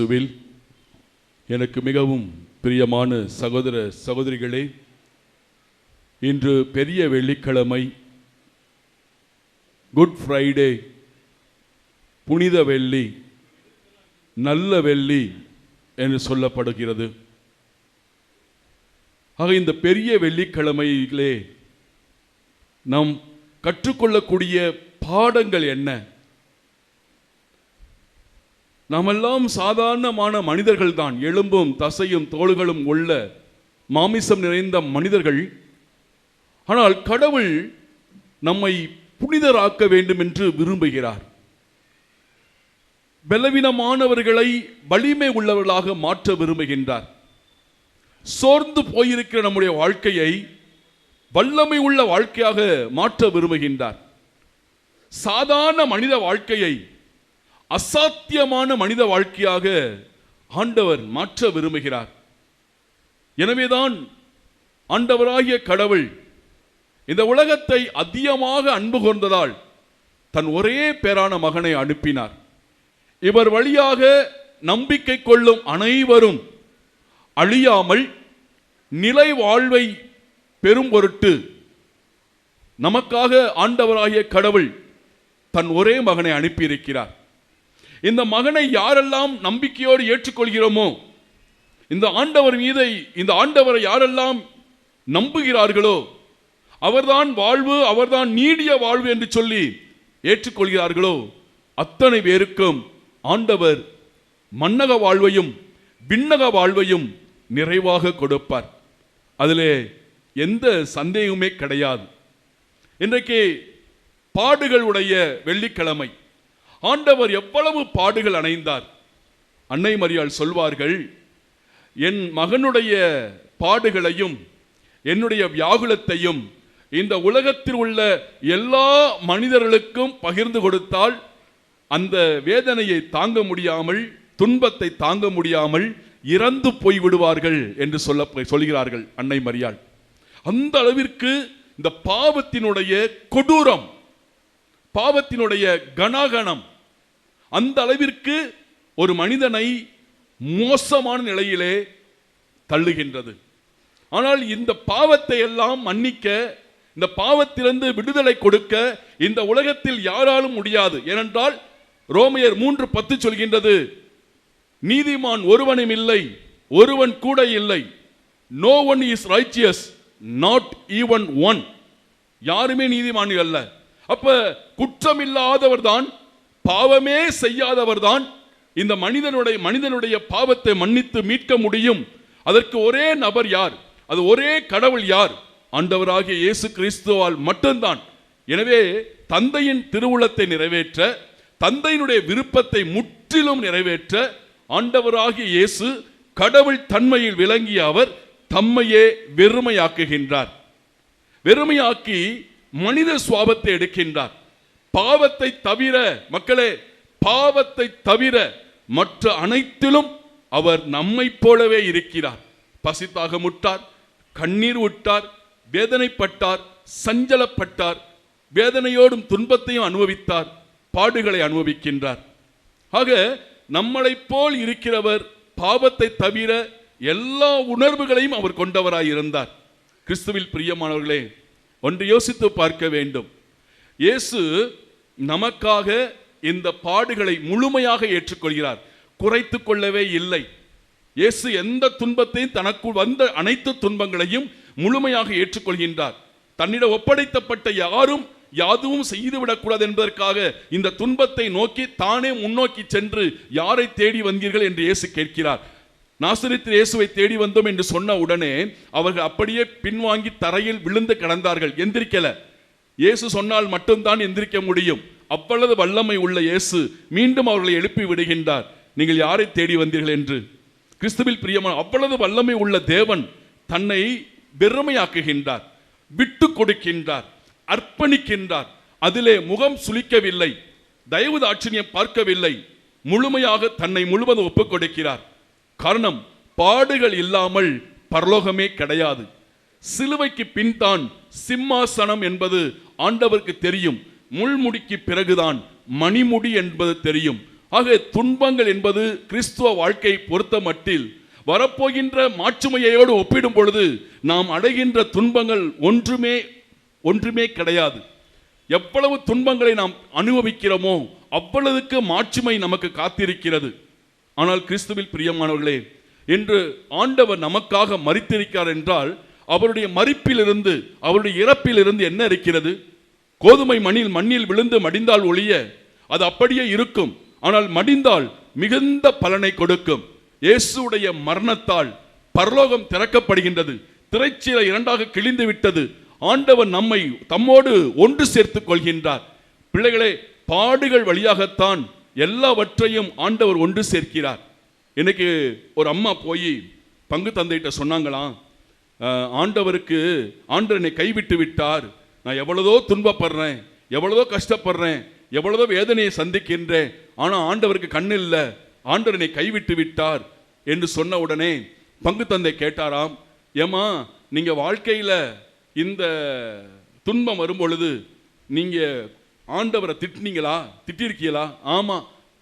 இயேசுவில் எனக்கு மிகவும் பிரியமான சகோதர சகோதரிகளே, இன்று பெரிய வெள்ளிக்கிழமை, குட் ஃப்ரைடே, புனித வெள்ளி, நல்ல வெள்ளி என்று சொல்லப்படுகிறது. ஆக இந்த பெரிய வெள்ளிக்கிழமையிலே நாம் கற்றுக்கொள்ளக்கூடிய பாடங்கள் என்ன? நாமெல்லாம் சாதாரணமான மனிதர்கள் தான், எலும்பும் தசையும் தோள்களும் உள்ள மாமிசம் நிறைந்த மனிதர்கள். ஆனால் கடவுள் நம்மை புனிதராக்க வேண்டும் என்று விரும்புகிறார். பலவீனமானவர்களை வலிமை உள்ளவர்களாக மாற்ற விரும்புகின்றார். சோர்ந்து போயிருக்கிற நம்முடைய வாழ்க்கையை வல்லமை உள்ள வாழ்க்கையாக மாற்ற விரும்புகின்றார். சாதாரண மனித வாழ்க்கையை அசாத்தியமான மனித வாழ்க்கையாக ஆண்டவர் மாற்ற விரும்புகிறார். எனவேதான் ஆண்டவராகிய கடவுள் இந்த உலகத்தை அதிகமாக அன்பு கூர்ந்ததால் தன் ஒரே பேரான மகனை அனுப்பினார். இவர் வழியாக நம்பிக்கை கொள்ளும் அனைவரும் அழியாமல் நிலை வாழ்வை பெரும் பொருட்டு நமக்காக ஆண்டவராகிய கடவுள் தன் ஒரே மகனை அனுப்பியிருக்கிறார். இந்த மகனை யாரெல்லாம் நம்பிக்கையோடு ஏற்றுக்கொள்கிறோமோ, இந்த ஆண்டவரை யாரெல்லாம் நம்புகிறார்களோ, அவர்தான் வாழ்வு, அவர்தான் நீடிய வாழ்வு என்று சொல்லி ஏற்றுக்கொள்கிறார்களோ, அத்தனை பேருக்கும் ஆண்டவர் மன்னக வாழ்வையும் விண்ணக வாழ்வையும் நிறைவாக கொடுப்பார். அதிலே எந்த சந்தேகமே கிடையாது. இன்றைக்கு பாடுகளுடைய வெள்ளிக்கிழமை. ஆண்டவர் எவ்வளவு பாடுகள் அடைந்தார். அன்னை மரியாள் சொல்வார்கள், என் மகனுடைய பாடுகளையும் என்னுடைய வியாகுலத்தையும் இந்த உலகத்தில் உள்ள எல்லா மனிதர்களுக்கும் பகிர்ந்து கொடுத்தால் அந்த வேதனையை தாங்க முடியாமல், துன்பத்தை தாங்க முடியாமல் இறந்து போய்விடுவார்கள் என்று சொல்கிறார்கள் அன்னை மரியாள். அந்த அளவிற்கு இந்த பாவத்தினுடைய கொடூரம், பாவத்தினுடைய கணாகணம் அந்த அளவிற்கு ஒரு மனிதனை மோசமான நிலையிலே தள்ளுகின்றது. ஆனால் இந்த பாவத்தை எல்லாம் மன்னிக்க, இந்த பாவத்திலிருந்து விடுதலை கொடுக்க இந்த உலகத்தில் யாராலும் முடியாது. ஏனென்றால் ரோமையர் 3:10 சொல்கின்றது, நீதிமான் ஒருவனும் இல்லை, ஒருவன் கூட இல்லை. No one is righteous, not even one. யாருமே நீதிமான் அல்ல. அப்ப குற்றமில்லாதவர் தான், பாவமே செய்யாதவர் தான் இந்த மனிதனுடைய பாவத்தை மன்னித்து மீட்க முடியும். அதற்கு ஒரே நபர் யார்? அது ஒரே கடவுள் யார்? ஆண்டவராகிய இயேசு கிறிஸ்துவால் மட்டும்தான். எனவே தந்தையின் திருவுளத்தை நிறைவேற்ற, தந்தையினுடைய விருப்பத்தை முற்றிலும் நிறைவேற்ற ஆண்டவராகிய இயேசு கடவுள் தன்மையில் விளங்கிய அவர் தம்மையே வெறுமையாக்குகின்றார். வெறுமையாக்கி மனித சுவாபத்தை எடுக்கின்றார். பாவத்தை தவிர, மக்களே, பாவத்தை தவிர மற்ற அனைத்திலும் அவர் நம்மை போலவே இருக்கிறார். பசித்தாக முட்டார், கண்ணீர் விட்டார், வேதனைப்பட்டார், சஞ்சலப்பட்டார், வேதனையோடும் துன்பத்தையும் அனுபவித்தார், பாடுகளை அனுபவிக்கின்றார். ஆக நம்மளை போல் இருக்கிறவர் பாவத்தை தவிர எல்லா உணர்வுகளையும் அவர் கொண்டவராய் இருந்தார். கிறிஸ்துவில் பிரியமானவர்களே, ஒன்று யோசித்து பார்க்க வேண்டும். இயேசு நமக்காக இந்த பாடுகளை முழுமையாக ஏற்றுக்கொள்கிறார், குறைத்து கொள்ளவே இல்லை. இயேசு எந்த துன்பத்தையும், தனக்குள் வந்த அனைத்து துன்பங்களையும் முழுமையாக ஏற்றுக்கொள்கின்றார். தன்னிடம் ஒப்படைத்தப்பட்ட யாரும் யாதுவும் செய்துவிடக்கூடாது என்பதற்காக இந்த துன்பத்தை நோக்கி தானே முன்னோக்கி சென்று, யாரை தேடி வந்தீர்கள் என்று இயேசு கேட்கிறார். நாசரேத்து இயேசுவை தேடி வந்தோம் என்று சொன்ன உடனே அவர்கள் அப்படியே பின்வாங்கி தரையில் விழுந்து கிடந்தார்கள், எந்திரிக்கல. இயேசு சொன்னால் மட்டும்தான் எந்திரிக்க முடியும். அவ்வளவு வல்லமை உள்ள இயேசு மீண்டும் அவர்களை எழுப்பி விடுகின்றார், நீங்கள் யாரை தேடி வந்தீர்கள் என்று. கிறிஸ்துவில் பிரியமான அவ்வளவு வல்லமை உள்ள தேவன் தன்னை வெறுமையாக்குகின்றார், விட்டு கொடுக்கின்றார், அர்ப்பணிக்கின்றார். அதிலே முகம் சுளிக்கவில்லை, தயவு தாட்சிணியம் பார்க்கவில்லை, முழுமையாக தன்னை முழுவதும் ஒப்புக் கொடுக்கிறார். காரணம், பாடுகள் இல்லாமல் பரலோகமே கிடையாது. சிலுவைக்கு பின்தான் சிம்மாசனம் என்பது ஆண்டவருக்கு தெரியும். முள்முடிக்கு பிறகுதான் மணிமுடி என்பது தெரியும். ஆக துன்பங்கள் என்பது கிறிஸ்துவ வாழ்க்கை பொறுத்த மட்டில் வரப்போகின்ற மாட்சிமையோடு ஒப்பிடும் பொழுது நாம் அடைகின்ற துன்பங்கள் ஒன்றுமே கிடையாது. எவ்வளவு துன்பங்களை நாம் அனுபவிக்கிறோமோ அவ்வளவுக்கு மாட்சிமை நமக்கு காத்திருக்கிறது. ஆனால் கிறிஸ்துவில் பிரியமானவர்களே, இன்று ஆண்டவர் நமக்காக மரித்திருக்கிறார் என்றால் அவருடைய மரிப்பிலிருந்து, அவருடைய இறப்பிலிருந்து என்ன இருக்கிறது? கோதுமை மண்ணில் விழுந்து மடிந்தால் ஒழிய அது அப்படியே இருக்கும். ஆனால் மடிந்தால் மிகுந்த பலனை கொடுக்கும். இயேசுடைய மரணத்தால் பரலோகம் திறக்கப்படுகின்றது. திரைச்சீலை இரண்டாக கிழிந்து விட்டது. ஆண்டவர் நம்மை தம்மோடு ஒன்று சேர்த்துக் கொள்கின்றார். பிள்ளைகளே, பாடுகள் வழியாகத்தான் எல்லாவற்றையும் ஆண்டவர் ஒன்று சேர்க்கிறார். இன்னைக்கு ஒரு அம்மா போய் பங்கு தந்தைகிட்ட சொன்னாங்களாம், ஆண்டவர் என்னை கைவிட்டு விட்டார், நான் எவ்வளவோ துன்பப்படுறேன், எவ்வளவோ கஷ்டப்படுறேன், எவ்வளவோ வேதனையை சந்திக்கின்றேன், ஆனால் ஆண்டவருக்கு கண்ணு இல்லை, ஆண்டவர் என்னை கைவிட்டு விட்டார் என்று சொன்ன உடனே பங்கு தந்தை கேட்டாராம், ஏமா நீங்க வாழ்க்கையில் இந்த துன்பம் வரும் பொழுது நீங்க ஆண்டவரை திட்டிருக்கீங்களா? ஆமா,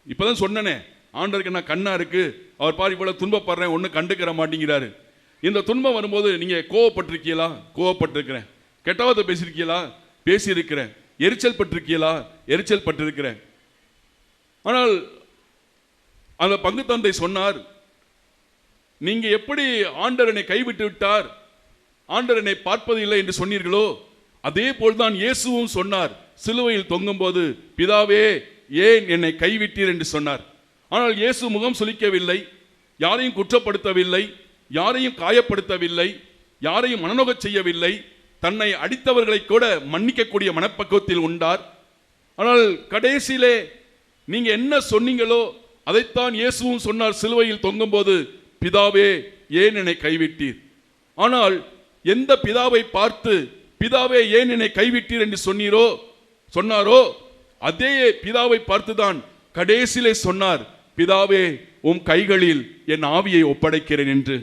இப்பதான் சொன்னனே, ஆண்டவருக்கு நான் கண்ணா இருக்கு, அவர் பாரு இவ்வளவு துன்பப்படுறேன், ஒன்றும் கண்டுக்கிற மாட்டேங்கிறாரு. இந்த துன்பம் வரும்போது நீங்க கோவப்பட்டிருக்கீங்களா? கோவப்பட்டிருக்கிறேன். கெட்டவாத பேசியிருக்கீங்களா? பேசியிருக்கிறேன். எரிச்சல் பட்டிருக்கீங்களா? எரிச்சல் பட்டிருக்கிறேன். ஆனால் அந்த பங்கு தந்தை சொன்னார், நீங்க எப்படி ஆண்டவர் என்னை கைவிட்டு விட்டார், ஆண்டவர் என்னை பார்ப்பது இல்லை என்று சொன்னீர்களோ அதே போல்தான் இயேசுவும் சொன்னார். சிலுவையில் தொங்கும் போது பிதாவே ஏன் என்னை கைவிட்டீர் என்று சொன்னார். ஆனால் இயேசு முகம் சுளிக்கவில்லை, யாரையும் குற்றப்படுத்தவில்லை, யாரையும் காயப்படுத்தவில்லை, யாரையும் மனநோகச் செய்யவில்லை. தன்னை அடித்தவர்களை கூட மன்னிக்கக்கூடிய மனப்பக்குவத்தில் உண்டார். ஆனால் கடைசியிலே நீங்க என்ன சொன்னீங்களோ அதைத்தான் இயேசுவும் சொன்னார் சிலுவையில் தொங்கும் போது, பிதாவே ஏன் என்னை கைவிட்டீர். ஆனால் எந்த பிதாவை பார்த்து பிதாவே ஏன் என்னை கைவிட்டீர் என்று சொன்னாரோ அதே பிதாவை பார்த்துதான் கடைசியிலே சொன்னார், பிதாவே உம் கைகளில் என் ஆவியை ஒப்படைக்கிறேன் என்று.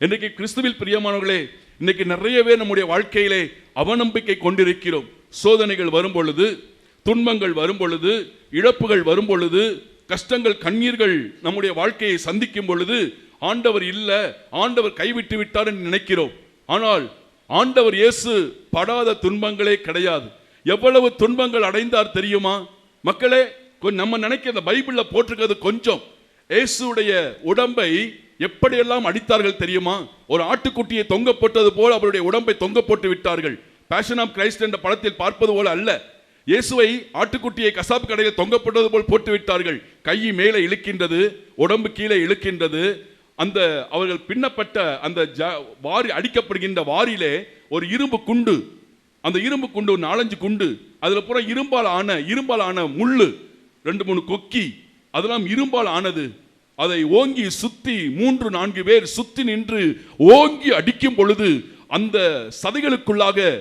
இன்றைக்கு கிறிஸ்துவில் பிரியமானவர்களே, இன்னைக்கு நிறையவே நம்முடைய வாழ்க்கையிலே அவநம்பிக்கை கொண்டிருக்கிறோம். சோதனைகள் வரும் பொழுது, துன்பங்கள் வரும் பொழுது, இழப்புகள் வரும் பொழுது, கஷ்டங்கள் கண்ணீர்கள் நம்முடைய வாழ்க்கையை சந்திக்கும் பொழுது ஆண்டவர் இல்ல, ஆண்டவர் கைவிட்டு விட்டார் என்று நினைக்கிறோம். ஆனால் ஆண்டவர் இயேசு படாத துன்பங்களே கிடையாது. எவ்வளவு துன்பங்கள் அடைந்தார் தெரியுமா மக்களே? நம்ம நினைக்கிற பைபிள்ல போட்டிருக்கிறது கொஞ்சம். இயேசுடைய உடம்பை எப்படியெல்லாம் அடித்தார்கள் தெரியுமா? ஒரு ஆட்டுக்குட்டியை தொங்க போட்டது போல் அவருடைய உடம்பை தொங்க போட்டு விட்டார்கள். பேஷன் ஆஃப் கிரைஸ்ட் என்ற படத்தில் பார்ப்பது போல அல்ல. இயேசுவை ஆட்டுக்குட்டியை கசாப்பு கடையில் தொங்க போட்டது போல் போட்டு விட்டார்கள். கை மேலே இழுக்கின்றது, உடம்பு கீழே இழுக்கின்றது. அந்த அவர்கள் பின்னப்பட்ட அந்த வாரி அடிக்கப்படுகின்ற வாரிலே ஒரு இரும்பு குண்டு, அந்த இரும்பு குண்டு 4-5 குண்டு, அதுல பூரா இரும்பால் ஆன முள்ளு, 2-3 கொக்கி, அதெல்லாம் இரும்பால் ஆனது. அதை ஓங்கி சுத்தி 3-4 பேர் சுத்தி நின்று ஓங்கி அடிக்கும் பொழுது அந்த சதைகளுக்குள்ளாக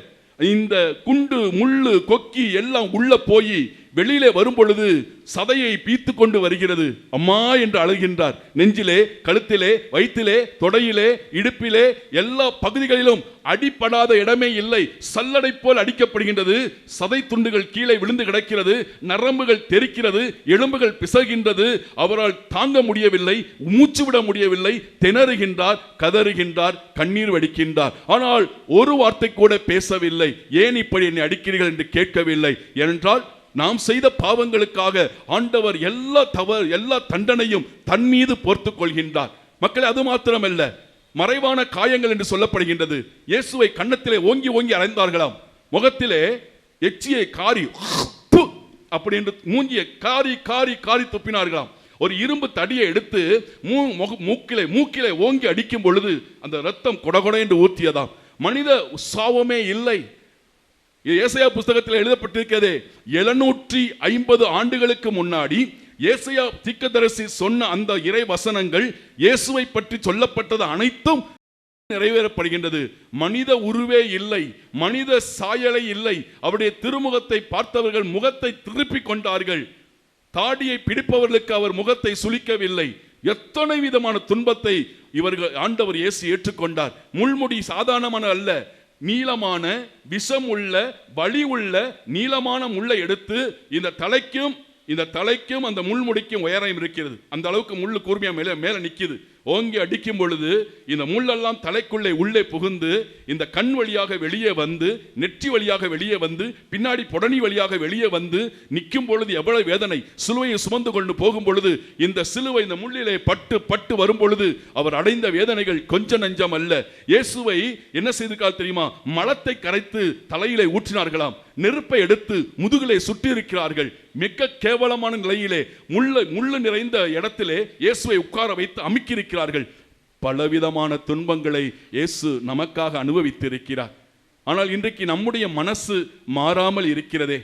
இந்த குண்டு முள்ளு கொக்கி எல்லாம் உள்ள போய் வெளியிலே வரும் பொழுது சதையை பீத்து கொண்டு வருகிறது. அம்மா என்று அழுகின்றார். நெஞ்சிலே, கழுத்திலே, வயிற்றிலே, தொடையிலே, இடுப்பிலே எல்லா பகுதிகளிலும் அடிப்படாத இடமே இல்லை. சல்லடை போல் அடிக்கப்படுகின்றது. சதை துண்டுகள் கீழே விழுந்து கிடக்கிறது. நரம்புகள் தெரிக்கிறது, எலும்புகள் பிசகின்றது. அவரால் தாங்க முடியவில்லை, மூச்சு விட முடியவில்லை. திணறுகின்றார், கதறுகின்றார், கண்ணீர் வடிக்கின்றார். ஆனால் ஒரு வார்த்தை கூட பேசவில்லை. ஏன் இப்படி என்னை அடிக்கிறீர்கள் என்று கேட்கவில்லை. ஏனென்றால் நாம் செய்த பாவங்களுக்காக ஆண்டவர் எல்லா தண்டனையும் தன் மீது பொறுத்துக் கொள்கின்றார். மக்களே, அது மாத்திரமல்ல, மறைவான காயங்கள் என்று சொல்லப்படுகின்றது. இயேசுவை கன்னத்திலே ஓங்கி ஓங்கி அறைந்தார்களாம். முகத்திலே எச்சியை காரி அப்படி என்று மூஞ்சியை காரி காரி காரி துப்பினார்களாம். ஒரு இரும்பு தடியை எடுத்து மூக்கிலே ஓங்கி அடிக்கும் பொழுது அந்த ரத்தம் கொடகொட என்று ஊற்றியதாம். மனித சாவமே இல்லை. ஏசாயா புஸ்தகத்தில் எழுதப்பட்டிருக்கிறது. 750 ஆண்டுகளுக்கு முன்னாடி ஏசாயா தீர்க்கதரிசி சொன்ன அந்த இறை வசனங்கள், இயேசுவை பற்றி சொல்லப்பட்டது அனைத்தும் நிறைவேறப்படுகின்றது. மனித உருவே இல்லை, மனித சாயலை இல்லை. அவருடைய திருமுகத்தை பார்த்தவர்கள் முகத்தை திருப்பி கொண்டார்கள். தாடியை பிடிப்பவர்களுக்கு அவர் முகத்தை சுளிக்கவில்லை. எத்தனை விதமான துன்பத்தை இவர்கள் ஆண்டவர் இயேசு ஏற்றுக்கொண்டார். முள்முடி சாதாரணமான அல்ல, நீளமான விஷம் உள்ள வலி உள்ள நீளமான முள்ளை எடுத்து இந்த தலைக்கும் இந்த தலைக்கும் அந்த முள்முடிக்கும் உயரம் இருக்கிறது. அந்த அளவுக்கு முள்ளு கூர்மையா மேல நிக்குது. ஓங்கி அடிக்கும் பொழுது இந்த முள்ளெல்லாம் தலைக்குள்ளே உள்ளே புகுந்து இந்த கண் வழியாக வெளியே வந்து, நெற்றி வழியாக வெளியே வந்து, பின்னாடி புடனி வழியாக வெளியே வந்து நிற்கும் பொழுது எவ்வளவு வேதனை. சிலுவையை சுமந்து கொண்டு போகும் பொழுது இந்த சிலுவை இந்த முள்ளிலே பட்டு பட்டு வரும் பொழுது அவர் அடைந்த வேதனைகள் கொஞ்சம் நஞ்சம் அல்ல. இயேசுவை என்ன செய்திருக்கார் தெரியுமா? மலத்தை கரைத்து தலையிலே ஊற்றினார்களாம், நெருப்பை எடுத்து முதுகிலே சுட்டி இருக்கிறார்கள். மிக கேவலமான நிலையிலே முள்ளு நிறைந்த இடத்திலே இயேசுவை உட்கார வைத்து அமுக்கியிருக்கிறார்கள். பலவிதமான துன்பங்களை இயேசு நமக்காக அனுபவித்திருக்கிறார். ஆனால் இன்றைக்கு நம்முடைய மனசு மாறாமல் இருக்கிறதே.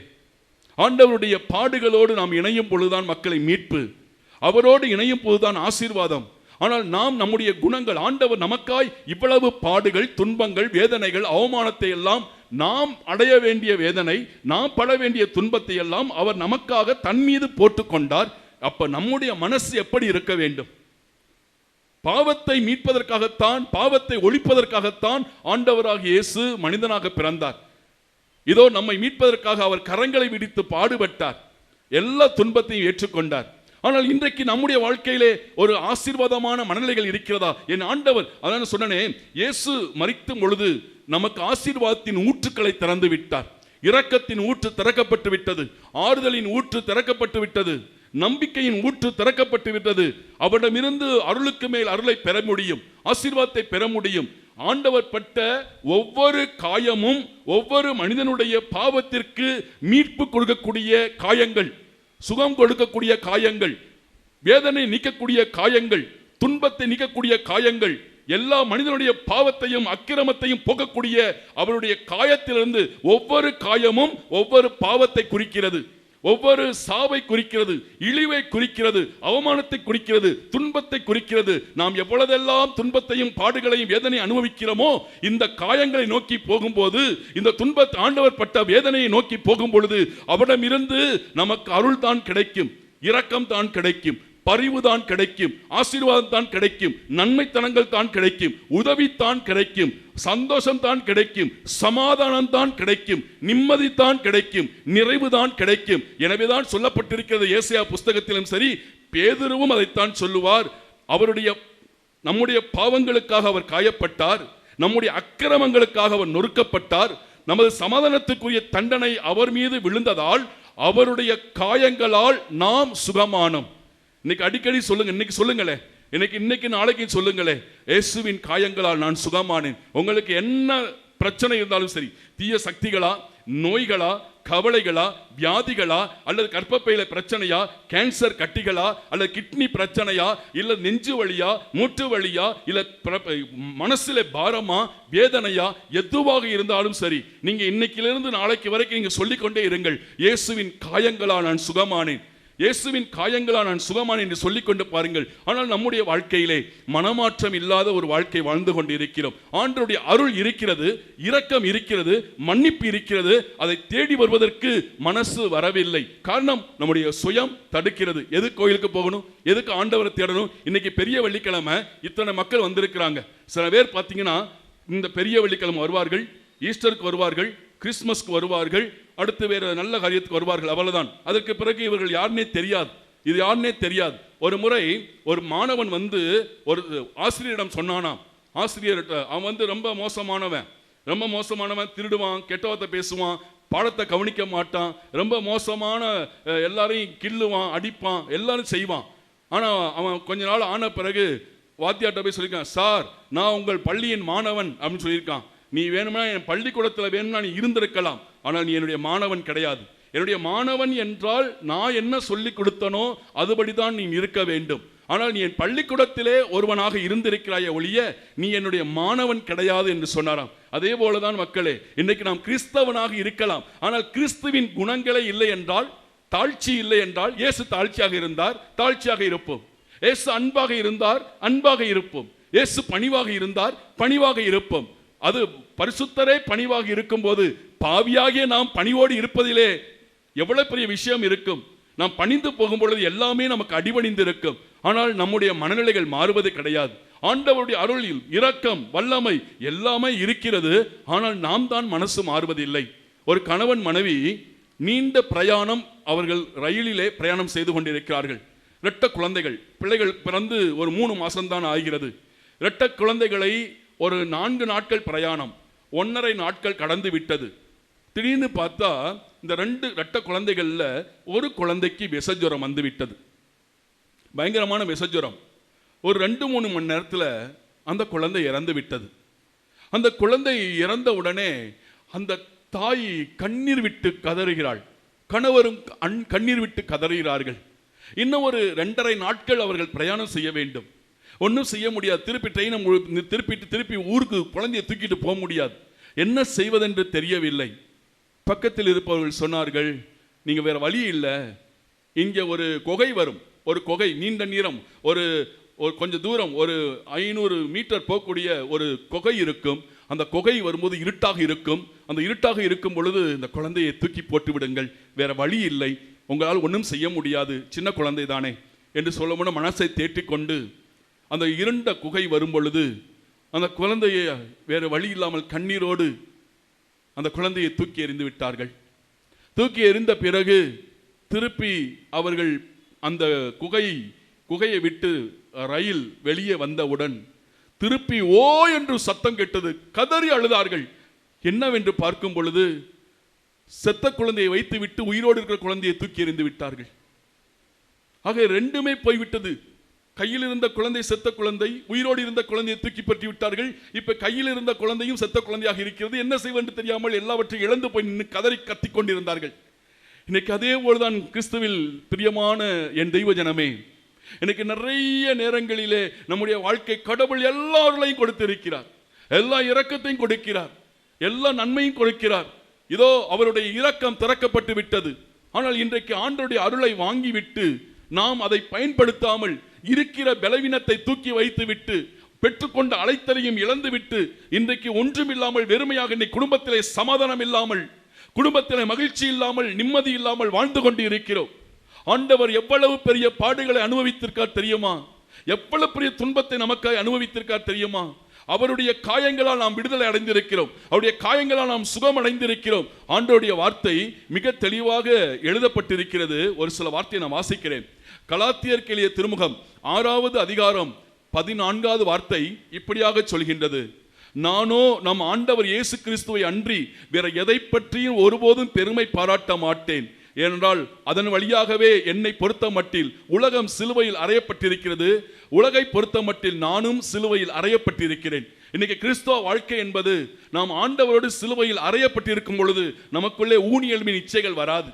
ஆண்டவருடைய பாடுகளோடு நாம் இணையும் பொழுதுதான் மக்களை மீட்பு, அவரோடு இணையும் பொழுதுதான் ஆசீர்வாதம். ஆனால் நாம் நம்முடைய குணங்கள், ஆண்டவர் நமக்காய் இவ்வளவு பாடுகள், துன்பங்கள், வேதனைகள், அவமானத்தை எல்லாம், நாம் அடைய வேண்டிய வேதனை, நாம் பட வேண்டிய துன்பத்தை எல்லாம் அவர் நமக்காக தன் மீது போட்டுக்கொண்டார். அப்ப நம்முடைய மனசு எப்படி இருக்க வேண்டும்? பாவத்தை மீட்பதற்காகத்தான், பாவத்தை ஒழிப்பதற்காகத்தான் ஆண்டவராகிய இயேசு மனிதனாக பிறந்தார். இதோ நம்மை மீட்பதற்காக அவர் கரங்களை விரித்து பாடுபட்டார், எல்லா துன்பத்தையும் ஏற்றுக்கொண்டார். ஆனால் இன்றைக்கு நம்முடைய வாழ்க்கையிலே ஒரு ஆசீர்வாதமான மனநிலைகள் இருக்கிறதா? என் ஆண்டவர், அதான் சொன்னேன், இயேசு மரிக்கும் பொழுது நமக்கு ஆசீர்வாதத்தின் ஊற்றுக்களை திறந்து விட்டார். இரக்கத்தின் ஊற்று திறக்கப்பட்டு விட்டது, ஆறுதலின் ஊற்று திறக்கப்பட்டு விட்டது, நம்பிக்கையின் ஊற்று திறக்கப்பட்டு விட்டது. அவரிடமிருந்து அருளுக்கு மேல் அருளை பெற முடியும், ஆசீர்வாதத்தை பெற முடியும். ஆண்டவர் பட்ட ஒவ்வொரு காயமும் ஒவ்வொரு மனிதனுடைய பாவத்திற்கு மீட்பு கொடுக்கக்கூடிய காயங்கள், சுகம் கொடுக்கக்கூடிய காயங்கள், வேதனை நீக்கக்கூடிய காயங்கள், துன்பத்தை நீக்கக்கூடிய காயங்கள், எல்லா மனிதனுடைய பாவத்தையும் அக்கிரமத்தையும் போக்கக்கூடிய அவருடைய காயத்திலிருந்து ஒவ்வொரு காயமும் ஒவ்வொரு பாவத்தை குறிக்கிறது, ஒவ்வொரு சாவை குறிக்கிறது, இழிவை குறிக்கிறது, அவமானத்தை குறிக்கிறது, துன்பத்தை குறிக்கிறது. நாம் எவ்வளவெல்லாம் துன்பத்தையும் பாடுகளையும் வேதனை அனுபவிக்கிறோமோ, இந்த காயங்களை நோக்கி போகும்போது, இந்த துன்பத்தை ஆண்டவர் பட்ட வேதனையை நோக்கி போகும் பொழுது அவரிடமிருந்து நமக்கு அருள் தான் கிடைக்கும், இரக்கம் தான் கிடைக்கும், பரிவு தான் கிடைக்கும், ஆசீர்வாதம் தான் கிடைக்கும், நன்மைத்தனங்கள் தான் கிடைக்கும், உதவி தான் கிடைக்கும், சந்தோஷம் தான் கிடைக்கும், சமாதானம் தான் கிடைக்கும், நிம்மதி தான் கிடைக்கும், நிறைவு தான் கிடைக்கும். எனவேதான் சொல்லப்பட்டிருக்கிறது ஏசாயா புஸ்தகத்திலும் சரி, பேதுருவும் அதைத்தான் சொல்லுவார். நம்முடைய பாவங்களுக்காக அவர் காயப்பட்டார், நம்முடைய அக்கிரமங்களுக்காக அவர் நொறுக்கப்பட்டார், நமது சமாதானத்துக்குரிய தண்டனை அவர் மீது விழுந்ததால் அவருடைய காயங்களால் நாம் சுகமானோம். இன்னைக்கு அடிக்கடி சொல்லுங்க, இன்னைக்கு சொல்லுங்களேன், இன்னைக்கு நாளைக்கு சொல்லுங்களேன், இயேசுவின் காயங்களால் நான் சுகமானேன். உங்களுக்கு என்ன பிரச்சனை இருந்தாலும் சரி, தீய சக்திகளா, நோய்களா, கவலைகளா, வியாதிகளா, அல்லது கர்ப்பப்பையில பிரச்சனையா, கேன்சர் கட்டிகளா, அல்லது கிட்னி பிரச்சனையா, இல்ல நெஞ்சு வலியா, மூட்டு வலியா, இல்ல மனசுல பாரமா, வேதனையா, எதுவாக இருந்தாலும் சரி, நீங்க இன்னைக்கிலிருந்து நாளைக்கு வரைக்கும் நீங்க சொல்லிக்கொண்டே இருங்கள், இயேசுவின் காயங்களால் நான் சுகமானேன், இயேசுவின் காயங்களா நான் சுகமானேன் என்று சொல்லிக் கொண்டு பாருங்கள். ஆனால் நம்முடைய வாழ்க்கையிலே மனமாற்றம் இல்லாத ஒரு வாழ்க்கை வாழ்ந்து கொண்டு இருக்கிறோம். ஆண்டவருடைய அருள் இருக்கிறது, இரக்கம் இருக்கிறது, மன்னிப்பு இருக்கிறது, அதை தேடி வருவதற்கு மனசு வரவில்லை. காரணம், நம்முடைய சுயம் தடுக்கிறது. எது கோயிலுக்கு போகணும், எதுக்கு ஆண்டவரை தேடணும்? இன்னைக்கு பெரிய வெள்ளிக்கிழமை இத்தனை மக்கள் வந்திருக்கிறாங்க. சில பேர் பார்த்தீங்கன்னா இந்த பெரிய வெள்ளிக்கிழமை வருவார்கள், ஈஸ்டருக்கு வருவார்கள், கிறிஸ்துமஸ்க்கு வருவார்கள், அடுத்து வேற நல்ல காரியத்துக்கு வருவார்கள், அவ்வளவுதான். அதற்கு பிறகு இவர்கள் யாருன்னே தெரியாது, இது யாருன்னே தெரியாது. ஒரு முறை ஒரு மாணவன் வந்து ஒரு ஆசிரியரிடம் சொன்னானாம், ஆசிரியர்கிட்ட, அவன் ரொம்ப மோசமானவன், திருடுவான், கெட்டவத்தை பேசுவான், பாடத்தை கவனிக்க மாட்டான், ரொம்ப மோசமான, எல்லாரையும் கிள்ளுவான், அடிப்பான், எல்லாரும் செய்வான். ஆனால் அவன் கொஞ்ச நாள் ஆன பிறகு வாத்தியார்ட்ட போய் சொல்லியிருக்கான், சார் நான் உங்கள் பள்ளியின் மாணவன் அப்படின்னு சொல்லியிருக்கான். நீ வேணும்னா என் பள்ளிக்கூடத்தில் வேணும்னா நீ இருந்திருக்கலாம், ஆனால் நீ என்னுடைய மாணவன் கிடையாது. என்னுடைய மாணவன் என்றால் நான் என்ன சொல்லி கொடுத்தனோ அதுபடிதான் நீ இருக்க வேண்டும். ஆனால் நீ என் பள்ளிக்கூடத்திலே ஒருவனாக இருந்திருக்கிறாய ஒழிய நீ என்னுடைய மாணவன் கிடையாது என்று சொன்னாராம். அதே போலதான் மக்களே, இன்னைக்கு நாம் கிறிஸ்தவனாக இருக்கலாம், ஆனால் கிறிஸ்துவின் குணங்களே இல்லை என்றால், தாழ்ச்சி இல்லை என்றால், இயேசு தாழ்ச்சியாக இருந்தார், தாழ்ச்சியாக இருப்போம். இயேசு அன்பாக இருந்தார், அன்பாக இருப்போம். இயேசு பணிவாக இருந்தார், பணிவாக இருப்போம். அது பரிசுத்தரே பணிவாக இருக்கும் போது பாவியாகிய நாம் பணிவோடு இருப்பதிலே எவ்வளவு பெரிய விஷயம் இருக்கும். நாம் பணிந்து போகும் பொழுது எல்லாமே நமக்கு அடிபணிந்து இருக்கும். ஆனால் நம்முடைய மனநிலைகள் மாறுவது கிடையாது. ஆண்டவருடைய அருளில் இரக்கம், வல்லமை எல்லாமே இருக்கிறது. ஆனால் நாம் தான் மனசு மாறுவதில்லை. ஒரு கணவன் மனைவி நீண்ட பிரயாணம் அவர்கள் ரயிலிலே பிரயாணம் செய்து கொண்டிருக்கிறார்கள். இரட்ட குழந்தைகள், பிள்ளைகள் பிறந்து ஒரு 3 மாசம்தான் ஆகிறது. இரட்ட குழந்தைகளை ஒரு 4 நாட்கள் பிரயாணம், 1.5 நாட்கள் கடந்து விட்டது. திடீர்னு பார்த்தா இந்த 2 இரட்ட குழந்தைகள்ல ஒரு குழந்தைக்கு விஷஜுரம் வந்து விட்டது. பயங்கரமான விஷஜுரம். ஒரு 2-3 மணி நேரத்தில் அந்த குழந்தை இறந்து விட்டது. அந்த குழந்தை இறந்த உடனே அந்த தாய் கண்ணீர் விட்டு கதறுகிறாள், கணவரும் கண்ணீர் விட்டு கதறுகிறார்கள். இன்னும் ஒரு 2.5 நாட்கள் அவர்கள் பிரயாணம் செய்ய வேண்டும். ஒன்றும் செய்ய முடியாது. திருப்பி ட்ரெயினை திருப்பி ஊருக்கு குழந்தையை தூக்கிட்டு போக முடியாது. என்ன செய்வதென்று தெரியவில்லை. பக்கத்தில் இருப்பவர்கள் சொன்னார்கள், நீங்க வேற வழி இல்லை, இங்கே ஒரு குகை வரும், ஒரு குகை நீண்ட நீளம், ஒரு கொஞ்சம் தூரம், ஒரு 500 மீட்டர் போகக்கூடிய ஒரு குகை இருக்கும். அந்த குகை வரும்போது இருட்டாக இருக்கும். அந்த இருட்டாக இருக்கும் பொழுது இந்த குழந்தையை தூக்கி போட்டு விடுங்கள், வேற வழி இல்லை, உங்களால் ஒன்றும் செய்ய முடியாது, சின்ன குழந்தை தானே என்று சொல்ல மனசை தேற்றிக்கொண்டு அந்த இருண்ட குகை வரும் பொழுது அந்த குழந்தையை வேறு வழி இல்லாமல் கண்ணீரோடு அந்த குழந்தையை தூக்கி எறிந்து விட்டார்கள். தூக்கி எறிந்த பிறகு திருப்பி அவர்கள் அந்த குகையை விட்டு ரயில் வெளியே வந்தவுடன் திருப்பி ஓ என்று சத்தம் கேட்டது. கதறி அழுதார்கள். என்னவென்று பார்க்கும் பொழுது செத்த குழந்தையை வைத்து விட்டு உயிரோடு இருக்கிற குழந்தையை தூக்கி எறிந்து விட்டார்கள். ஆக 2மே போய்விட்டது. கையில் இருந்த குழந்தை செத்த குழந்தை, உயிரோடு இருந்த குழந்தையை தூக்கி பற்றி விட்டார்கள். இப்ப கையில் இருந்த குழந்தையும் செத்த குழந்தையாக இருக்கிறது. என்ன செய்வது தெரியாமல் எல்லாவற்றையும் இழந்து போய் நின்று கதறி கத்திக் கொண்டிருந்தார்கள். இன்னைக்கு அதே போலதான் கிறிஸ்துவில் பிரியமான என் தெய்வ ஜனமே, எனக்கு நிறைய நேரங்களிலே நம்முடைய வாழ்க்கை கடவுள் எல்லாரையும் கொடுத்திருக்கிறார், எல்லா இரக்கத்தையும் கொடுக்கிறார், எல்லா நன்மையும் கொடுக்கிறார். இதோ அவருடைய இரக்கம் திறக்கப்பட்டு விட்டது. ஆனால் இன்றைக்கு ஆண்டவருடைய அருளை வாங்கிவிட்டு நாம் அதை பயன்படுத்தாமல் இருக்கிற பலவீனத்தை தூக்கி வைத்து விட்டு பெற்றுக்கொண்ட அழைத்தலையும் இழந்துவிட்டு இன்றைக்கு ஒன்றுமில்லாமல் வெறுமையாக இன்னைக்கு குடும்பத்திலே சமாதானம் இல்லாமல், குடும்பத்திலே மகிழ்ச்சி இல்லாமல், நிம்மதி இல்லாமல் வாழ்ந்து கொண்டு இருக்கிறோம். ஆண்டவர் எவ்வளவு பெரிய பாடுகளை அனுபவித்திருக்கார் தெரியுமா? எவ்வளவு பெரிய துன்பத்தை நமக்காக அனுபவித்திருக்கார் தெரியுமா? அவருடைய காயங்களால் நாம் விடுதலை அடைந்திருக்கிறோம், அவருடைய காயங்களால் நாம் சுகம் அடைந்திருக்கிறோம். ஆண்டவருடைய வார்த்தை மிக தெளிவாக எழுதப்பட்டிருக்கிறது. ஒரு சில வார்த்தையை நான் வாசிக்கிறேன். கலாத்தியருக்கு எழுதிய திருமுகம் 6வது அதிகாரம் 14வது வார்த்தை இப்படியாக சொல்கின்றது, நானோ நம் ஆண்டவர் இயேசு கிறிஸ்துவை அன்றி வேற எதை பற்றியும் ஒருபோதும் பெருமை பாராட்ட மாட்டேன். ஏனென்றால் அதன் வழியாகவே என்னை பொறுத்த மட்டில் உலகம் சிலுவையில் அறையப்பட்டிருக்கிறது, உலகை பொறுத்த மட்டில் நானும் சிலுவையில் அறையப்பட்டிருக்கிறேன். இன்னைக்கு கிறிஸ்துவ வாழ்க்கை என்பது நாம் ஆண்டவரோடு சிலுவையில் அறையப்பட்டிருக்கும் பொழுது நமக்குள்ளே ஊனியல்மின் இச்சைகள் வராது,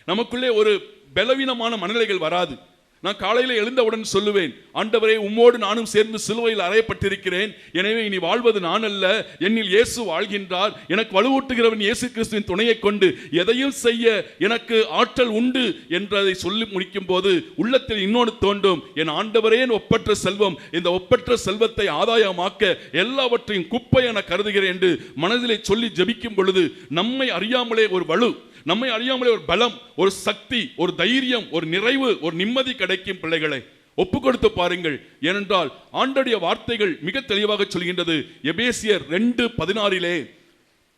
நமக்குள்ளே ஒரு பலவீனமான மனநிலைகள் வராது. நான் காலையில் எழுந்தவுடன் சொல்லுவேன், ஆண்டவரே உம்மோடு நானும் சேர்ந்து சிலுவையில் அறையப்பட்டிருக்கிறேன், எனவே இனி வாழ்வது நான் அல்ல, என்னில் இயேசு வாழ்கின்றார், எனக்கு வலுவூட்டுகிறவன் இயேசு கிறிஸ்துவின் துணையை கொண்டு எதையும் செய்ய எனக்கு ஆற்றல் உண்டு என்றதை சொல்லி முடிக்கும் போது உள்ளத்தில் இன்னொன்று தோன்றும், என் ஆண்டவரே ஒப்பற்ற செல்வம், இந்த ஒப்பற்ற செல்வத்தை ஆதாயமாக்க எல்லாவற்றையும் குப்பை என கருதுகிறேன் என்று மனதிலே சொல்லி ஜெபிக்கும் பொழுது நம்மை அறியாமலே ஒரு வலு, நம்மை அறியாமலே ஒரு பலம், ஒரு சக்தி, ஒரு தைரியம், ஒரு நிறைவு, ஒரு நிம்மதி கிடைக்கும். பிள்ளைகளை ஒப்பு கொடுத்து பாருங்கள். ஏனென்றால் ஆண்டவருடைய வார்த்தைகள் மிக தெளிவாக சொல்கின்றது. எபேசியர் 2:16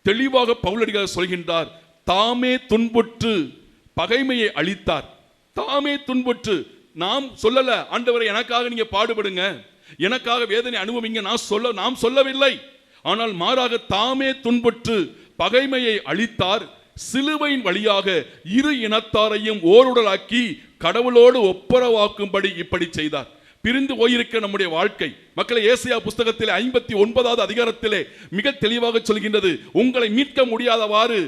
தெளிவாக பவுலடியார் சொல்கின்றார், தாமே துன்புற்று பகைமையை அழித்தார். தாமே துன்புற்று, நாம் சொல்லல ஆண்டவரை எனக்காக நீங்க பாடுபடுங்க, எனக்காக வேதனை அனுபவிங்க நாம் சொல்லவில்லை. ஆனால் மாறாக தாமே துன்புற்று பகைமையை அழித்தார், சிலுவையின் வழியாக இரு இனத்தாரையும் ஓருடலாக்கி கடவுளோடு ஒப்புரவாக்கும்படி இப்படி செய்தார். பிரிந்து போயிருக்க நம்முடைய வாழ்க்கை மக்களை ஏசாயா புஸ்தகத்திலே 59வது அதிகாரத்திலே மிக தெளிவாக சொல்கின்றது, உங்களை மீட்க முடியாதவாறு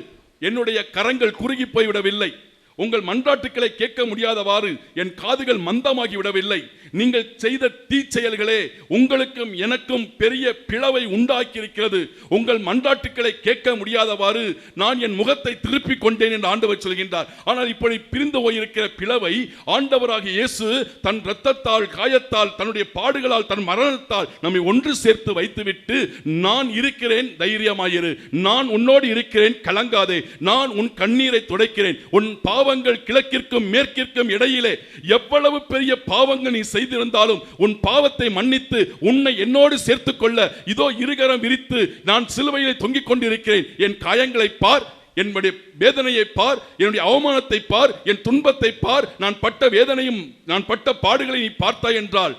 என்னுடைய கரங்கள் குறுகி போய்விடவில்லை, உங்கள் மன்றாட்டுக்களை கேட்க முடியாதவாறு என் காதுகள் மந்தமாகி விடவில்லை, நீங்கள் செய்த தீச்செயல்களே உங்களுக்கும் எனக்கும் பெரிய பிளவை உண்டாக்கி இருக்கிறது, உங்கள் மன்றாட்டுக்களை கேட்க முடியாதவாறு நான் என் முகத்தை திருப்பிக் கொண்டேன் என்று ஆண்டவர் சொல்கின்றார். ஆனால் இப்படி பிரிந்து போயிருக்கிற பிளவை ஆண்டவராகிய இயேசு தன் இரத்தத்தால், காயத்தால், தன்னுடைய பாடுகளால், தன் மரணத்தால் நம்மை ஒன்று சேர்த்து வைத்துவிட்டு, நான் இருக்கிறேன் தைரியமாயிரு, நான் உன்னோடு இருக்கிறேன் கலங்காதே, நான் உன் கண்ணீரை துடைக்கிறேன், உன் பாவங்கள் கிழக்கிற்கும் மேற்கிற்கும் இடையிலே எவ்வளவு பெரிய பாவங்கள் நீ செய்திருந்தாலும் உன் பாவத்தை மன்னித்து உன்னை என்னோடு சேர்த்துக் கொள்ள இதோ இருகரம் விரித்து நான் சிலுவையிலே தொங்கிக் கொண்டிருக்கிறேன், என் காயங்களை பார், என்னுடைய வேதனையை பார், என்னுடைய அவமானத்தை பார், என் துன்பத்தை பார், நான் பட்ட வேதனையும் நான் பட்ட பாடுகளை நீ பார்த்தாய் என்றால்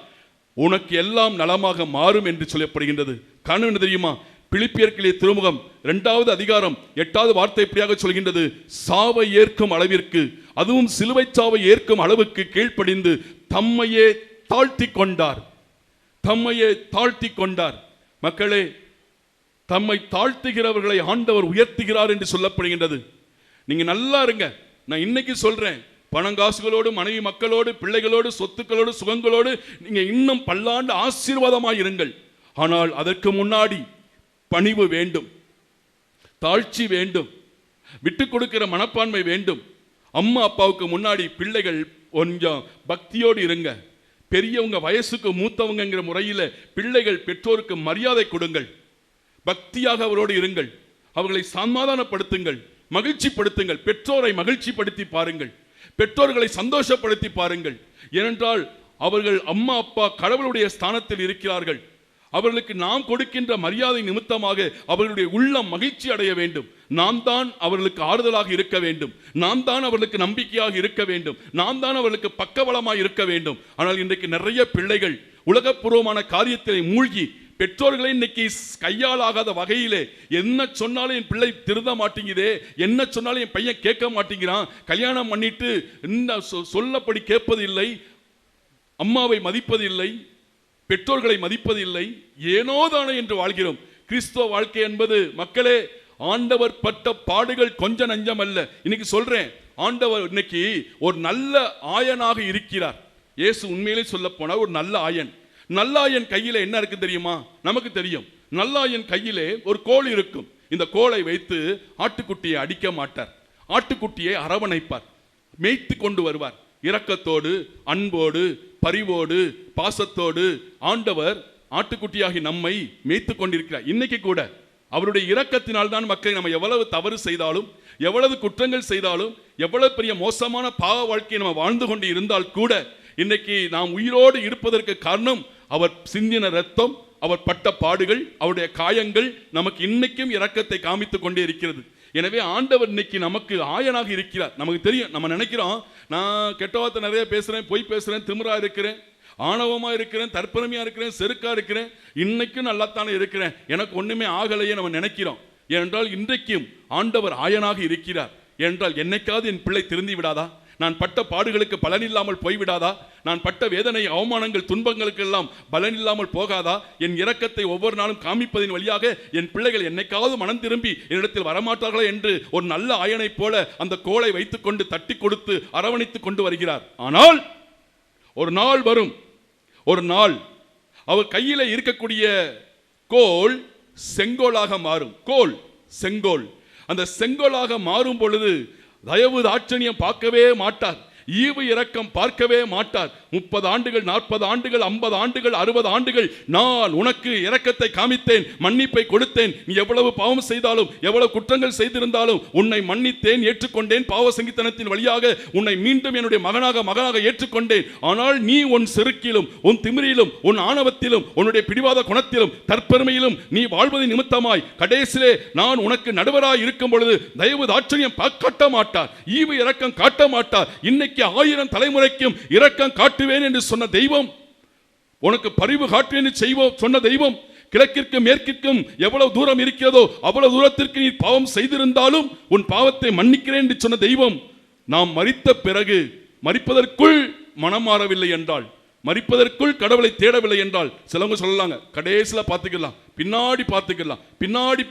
உனக்கு எல்லாம் நலமாக மாறும் என்று சொல்லப்படுகின்றது. காரணம் என்ன தெரியுமா? பிலிப்பியர்க்கிலே திருமுகம் 2வது அதிகாரம் 8வது வார்த்தை இப்படியாக சொல்கின்றது, சாவை ஏற்கும் அளவிற்கு, அதுவும் சிலுவை சாவை ஏற்கும் அளவுக்கு கீழ்ப்படிந்து தம்மையே தாழ்த்தி கொண்டார். தம்மையே தாழ்த்தி கொண்டார். மக்களே, தம்மை தாழ்த்துகிறவர்களை ஆண்டவர் உயர்த்துகிறார் என்று சொல்லப்படுகின்றது. நீங்க நல்லா இருங்க. நான் இன்னைக்கு சொல்றேன், பணங்காசுகளோடு, மனைவி மக்களோடு, பிள்ளைகளோடு, சொத்துக்களோடு, சுகங்களோடு நீங்க இன்னும் பல்லாண்டு ஆசீர்வாதமாய் இருங்கள். ஆனால் அதற்கு முன்னாடி பணிவு வேண்டும், தாழ்ச்சி வேண்டும், விட்டு கொடுக்கிற மனப்பான்மை வேண்டும். அம்மா அப்பாவுக்கு முன்னாடி பிள்ளைகள் கொஞ்சம் பக்தியோடு இருங்க. பெரியவங்க, வயசுக்கு மூத்தவங்கிற முறையில் பிள்ளைகள் பெற்றோருக்கு மரியாதை கொடுங்கள். பக்தியாக அவரோடு இருங்கள். அவர்களை சமாதானப்படுத்துங்கள், மகிழ்ச்சிப்படுத்துங்கள். பெற்றோரை மகிழ்ச்சிப்படுத்தி பாருங்கள், பெற்றோர்களை சந்தோஷப்படுத்தி பாருங்கள். ஏனென்றால் அவர்கள் அம்மா அப்பா கடவுளுடைய ஸ்தானத்தில் இருக்கிறார்கள். அவர்களுக்கு நாம் கொடுக்கின்ற மரியாதை நிமித்தமாக அவர்களுடைய உள்ளம் மகிழ்ச்சி அடைய வேண்டும். நாம் தான் அவர்களுக்கு ஆறுதலாக இருக்க வேண்டும், நாம் தான் அவர்களுக்கு நம்பிக்கையாக இருக்க வேண்டும், நாம் தான் அவர்களுக்கு பக்கபலமாக இருக்க வேண்டும். ஆனால் இன்றைக்கு நிறைய பிள்ளைகள் உலகப்பூர்வமான காரியத்தை மூழ்கி பெற்றோர்களை இன்னைக்கு கையாளாகாத வகையிலே என்ன சொன்னாலும் என் பிள்ளை திருந்த மாட்டேங்குதே, என்ன சொன்னாலும் என் பையன் கேட்க மாட்டேங்கிறான், கல்யாணம் பண்ணிட்டு சொல்லப்படி கேட்பதில்லை, அம்மாவை மதிப்பதில்லை, பெற்றோர்களை மதிப்பதில்லை, ஏனோதானே என்று வாழ்கிறோம். கிறிஸ்துவ வாழ்க்கை என்பது மக்களே, ஆண்டவர் பட்ட பாடுகள் கொஞ்ச நஞ்சம் அல்ல. இன்னைக்கு சொல்றேன், ஆண்டவர் இன்னைக்கு ஒரு நல்ல ஆயனாக இருக்கிறார். இயேசு உண்மையிலே சொல்ல போனா ஒரு நல்ல ஆயன். நல்ல ஆயன் கையில என்ன இருக்கு தெரியுமா? நமக்கு தெரியும். நல்ல ஆயன் கையிலே ஒரு கோல் இருக்கும். இந்த கோலை வைத்து ஆட்டுக்குட்டியை அடிக்க மாட்டார், ஆட்டுக்குட்டியை அரவணைப்பார், மேய்த்து கொண்டு வருவார். இரக்கத்தோடு, அன்போடு, பரிவோடு, பாசத்தோடு ஆண்டவர் ஆட்டுக்குட்டியாகி நம்மை மேய்த்து கொண்டிருக்கிறார். இன்னைக்கு கூட அவருடைய இரக்கத்தினால் தான் மக்களை நம்ம எவ்வளவு தவறு செய்தாலும், எவ்வளவு குற்றங்கள் செய்தாலும், எவ்வளவு பெரிய மோசமான பாவ வாழ்க்கையை நம்ம வாழ்ந்து கொண்டு இருந்தால் கூட இன்னைக்கு நாம் உயிரோடு இருப்பதற்கு காரணம் அவர் சிந்தின ரத்தம், அவர் பட்ட பாடுகள், அவருடைய காயங்கள் நமக்கு இன்னைக்கும் இரக்கத்தை காமித்துக் கொண்டே இருக்கிறது. எனவே ஆண்டவர் இன்னைக்கு நமக்கு ஆயனாக இருக்கிறார். நமக்கு தெரியும், நம்ம நினைக்கிறோம் நான் கெட்ட வார்த்தை நிறைய பேசுறேன், பொய் பேசுறேன், திமிரா இருக்கிறேன், ஆணவமா இருக்கிறேன், தற்பெருமையா இருக்கிறேன், செருக்கா இருக்கிறேன், இன்னைக்கும் நல்லாத்தானே இருக்கிறேன், எனக்கு ஒண்ணுமே ஆகலையே நம்ம நினைக்கிறோம். ஏனென்றால் இன்றைக்கும் ஆண்டவர் ஆயனாக இருக்கிறார். ஏனென்றால் என்னைக்காவது என் பிள்ளை திருந்தி விடாதா? நான் பட்ட பாடுகளுக்கு பலன் இல்லாமல் போய்விடாதா? நான் பட்ட வேதனை, அவமானங்கள், துன்பங்களுக்கு எல்லாம் பலன் இல்லாமல் போகாதா? என் இரக்கத்தை ஒவ்வொரு நாளும் காமிப்பதின் வழியாக என் பிள்ளைகள் என்னைக்காவது மனம் திரும்பி என்னிடத்தில் வரமாட்டார்களா என்று ஒரு நல்ல ஆயனை போல அந்த கோலை வைத்துக் கொண்டு தட்டி கொடுத்து அரவணைத்துக் கொண்டு வருகிறார். ஆனால் ஒரு நாள் வரும், ஒரு நாள் அவர் கையில இருக்கக்கூடிய கோல் செங்கோலாக மாறும். கோல் செங்கோல். அந்த செங்கோலாக மாறும் பொழுது தயவு தாட்சணியம் பார்க்கவே மாட்டார், ஈவு இரக்கம் பார்க்கவே மாட்டார். 30 ஆண்டுகள், 40 ஆண்டுகள், 50 ஆண்டுகள், 60 ஆண்டுகள் நான் உனக்கு இரக்கத்தை காமித்தேன், மன்னிப்பை கொடுத்தேன், நீ எவ்வளவு பாவம் செய்தாலும், எவ்வளவு குற்றங்கள் செய்திருந்தாலும் உன்னை மன்னித்தேன், ஏற்றுக்கொண்டேன், பாவ சங்கீதனத்தின் வழியாக உன்னை மீண்டும் என்னுடைய மகனாக ஏற்றுக்கொண்டேன். ஆனால் நீ உன் செருக்கிலும், உன் திமிரிலும், உன் ஆணவத்திலும், உன்னுடைய பிடிவாத குணத்திலும், தற்பெருமையிலும் நீ வாழ்வதை நிமித்தமாய் கடைசியிலே நான் உனக்கு நடுவராய் இருக்கும் பொழுது தயவு தாட்சணியம் காட்ட மாட்டார், ஈவு இரக்கம் காட்ட மாட்டார். இன்னைக்கு 1000 தலைமுறைக்கும் இரக்கம் காட்டுவேன் என்று சொன்ன தெய்வம், உனக்கு பரிவு காட்டுவேன் என்று செய்வோம் சொன்ன தெய்வம், கிழக்கிற்கும் மேற்கிற்கும் எவ்வளவு தூரம் இருக்கிறதோ அவ்வளவு தூரத்திற்கு நீ பாவம் செய்திருந்தாலும் உன் பாவத்தை மன்னிக்கிறேன் என்று சொன்ன தெய்வம், நாம் மரித்த பிறகு, மரிப்பதற்குள் மனம் மாறவில்லை என்றால், மரிப்பதற்குள் கடவுளை தேடவில்லை என்றால், சிலவங்க சொல்லலாங்க கடைசியில பார்த்துக்கலாம், பின்னாடி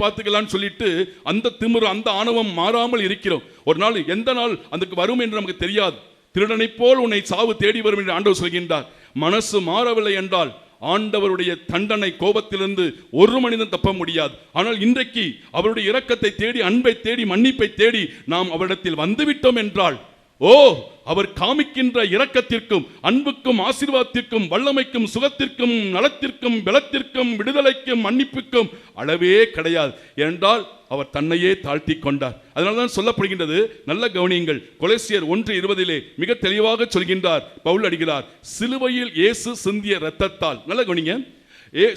பார்த்துக்கலாம்னு சொல்லிட்டு அந்த திமிரு, அந்த ஆணவம் மாறாமல் இருக்கிறோம். ஒரு நாள் எந்த நாள் அதுக்கு வரும் என்று நமக்கு தெரியாது. திருடனை போல் உன்னை சாவு தேடி வரும் என்று ஆண்டவர் சொல்கின்றார். மனசு மாறவில்லை என்றால் ஆண்டவருடைய தண்டனை, கோபத்திலிருந்து ஒரு மனிதன் தப்ப முடியாது. ஆனால் இன்றைக்கு அவருடைய இரக்கத்தை தேடி, அன்பை தேடி, மன்னிப்பை தேடி நாம் அவரிடத்தில் வந்துவிட்டோம் என்றால், ஓ, அவர் காமிக்கின்ற இரக்கத்திற்கும், அன்புக்கும், ஆசீர்வாதத்திற்கும், வல்லமைக்கும், சுகத்திற்கும், நலத்திற்கும், பலத்திற்கும், விடுதலைக்கும், மன்னிப்புக்கும் அளவே கிடையாது. என்றால் அவர் தன்னையே தாழ்த்தி கொண்டார். அதனால்தான் சொல்லப்படுகின்றது, நல்ல கவனியுங்கள், கொலோசியர் 1:20 மிக தெளிவாக சொல்கின்றார் பவுல் அடிக்கிறார், சிலுவையில் இயேசு சிந்திய இரத்தத்தால். நல்ல கவனிங்க,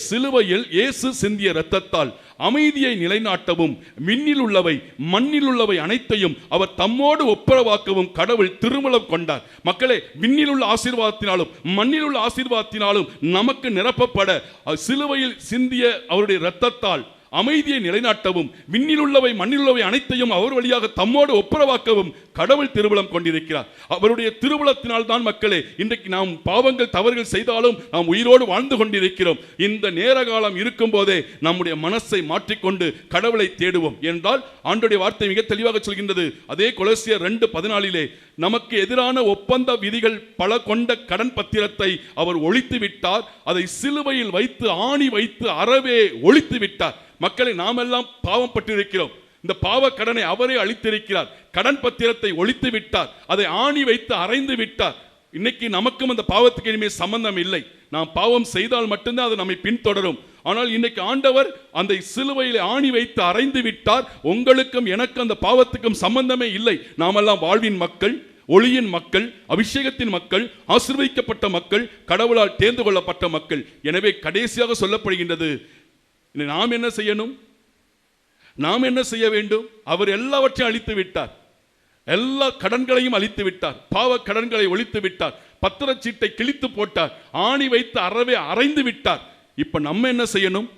சிலுவையில் இயேசு சிந்திய இரத்தத்தால் அமைதியை நிலைநாட்டவும் விண்ணில் உள்ளவை மண்ணில் உள்ளவை அனைத்தையும் அவர் தம்மோடு ஒப்புரவாக்கவும் கடவுள் திருமணம் கொண்டார். மக்களே, விண்ணில் உள்ள ஆசீர்வாதத்தினாலும் மண்ணில் உள்ள ஆசீர்வாதத்தினாலும் நமக்கு நிரப்பப்பட சிலுவையில் சிந்திய அவருடைய இரத்தத்தால் அமைதியை நிலைநாட்டவும் விண்ணில் உள்ளவை மண்ணில் உள்ளவை அனைத்தையும் அவர் வழியாக தம்மோடு ஒப்புரவாக்கவும் கடவுள் திருவுளம் கொண்டிருக்கிறார். அவருடைய திருவுளத்தினால் தான் மக்களே இன்றைக்கு நாம் பாவங்கள் தவறுகள் செய்தாலும் நாம் உயிரோடு வாழ்ந்து கொண்டிருக்கிறோம். இந்த நேர காலம் இருக்கும் போதே நம்முடைய மனசை மாற்றிக்கொண்டு கடவுளை தேடுவோம் என்றால் ஆண்டவருடைய வார்த்தை மிக தெளிவாக சொல்கின்றது. அதே கொலோசியர் 2:14 நமக்கு எதிரான ஒப்பந்த விதிகள் பல கொண்ட கடன் பத்திரத்தை அவர் ஒழித்து விட்டார், அதை சிலுவையில் வைத்து ஆணி வைத்து அறவே ஒழித்து விட்டார். மக்களை, நாம் எல்லாம் பாவம் பட்டிருக்கிறோம். இந்த பாவ கடனை அவரே அளித்திருக்கிறார். கடன் பத்திரத்தை ஒழித்து விட்டார், அதை ஆணி வைத்து அரைந்து விட்டார். இன்னைக்கு நமக்கும் அந்த பாவத்துக்கு இனிமேல் சம்பந்தம் இல்லை. நாம் பாவம் செய்தால் மட்டும்தான் அது நம்மை பின்தொடரும். ஆனால் இன்னைக்கு ஆண்டவர் அந்த சிலுவையில் ஆணி வைத்து அரைந்து விட்டார். உங்களுக்கும் எனக்கும் அந்த பாவத்துக்கும் சம்பந்தமே இல்லை. நாமெல்லாம் வாழ்வின் மக்கள், ஒளியின் மக்கள், அபிஷேகத்தின் மக்கள், ஆசீர்வதிக்கப்பட்ட மக்கள், கடவுளால் தேர்ந்து கொள்ளப்பட்ட மக்கள். எனவே கடைசியாக சொல்லப்படுகின்றது, நாம் என்ன செய்யணும்? நாம் என்ன செய்ய வேண்டும்? அவர் எல்லாவற்றையும் அழித்து விட்டார். எல்லா கடன்களையும் அழித்து விட்டார். பாவ கடன்களை ஒழித்து விட்டார். பத்திரச்சீட்டை கிழித்து போட்டார். ஆணி வைத்து அறவே அரைந்து விட்டார். இப்ப நம்ம என்ன செய்யணும்?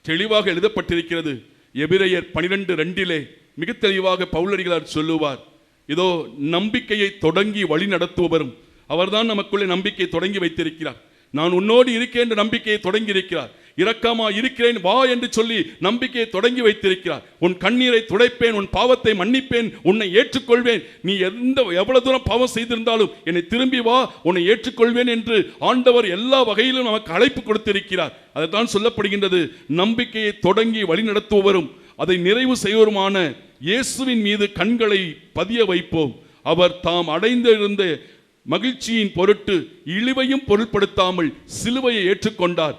தெளிவாக எழுதப்பட்டிருக்கிறது. எபிரேயர் 12:2 மிக தெளிவாக பவுலடிகளார் சொல்லுவார், இதோ நம்பிக்கையை தொடங்கி வழி நடத்துபவரும் அவர்தான் நமக்குள்ளே நம்பிக்கையை தொடங்கி வைத்திருக்கிறார். நான் உன்னோடு இருக்கேன் என்று நம்பிக்கையை தொடங்கி இருக்கிறார். இரக்கமா இருக்கிறேன் வா என்று சொல்லி நம்பிக்கையை தொடங்கி வைத்திருக்கிறார். உன் கண்ணீரை துடைப்பேன், உன் பாவத்தை மன்னிப்பேன், உன்னை ஏற்றுக்கொள்வேன், நீ எவ்வளவு தூரம் பாவம் செய்திருந்தாலும் என்னை திரும்பி வா, உன்னை ஏற்றுக்கொள்வேன் என்று ஆண்டவர் எல்லா வகையிலும் நமக்கு அழைப்பு கொடுத்திருக்கிறார். அதுதான் சொல்லப்படுகின்றது, நம்பிக்கையை தொடங்கி வழி நடத்துபவரும் அதை நிறைவு செய்வருமான இயேசுவின் மீது கண்களை பதிய வைப்போம். அவர் தாம் அடைந்திருந்த மகிழ்ச்சியின் பொருட்டு இழிவையும் பொருட்படுத்தாமல் சிலுவையை ஏற்றுக்கொண்டார்.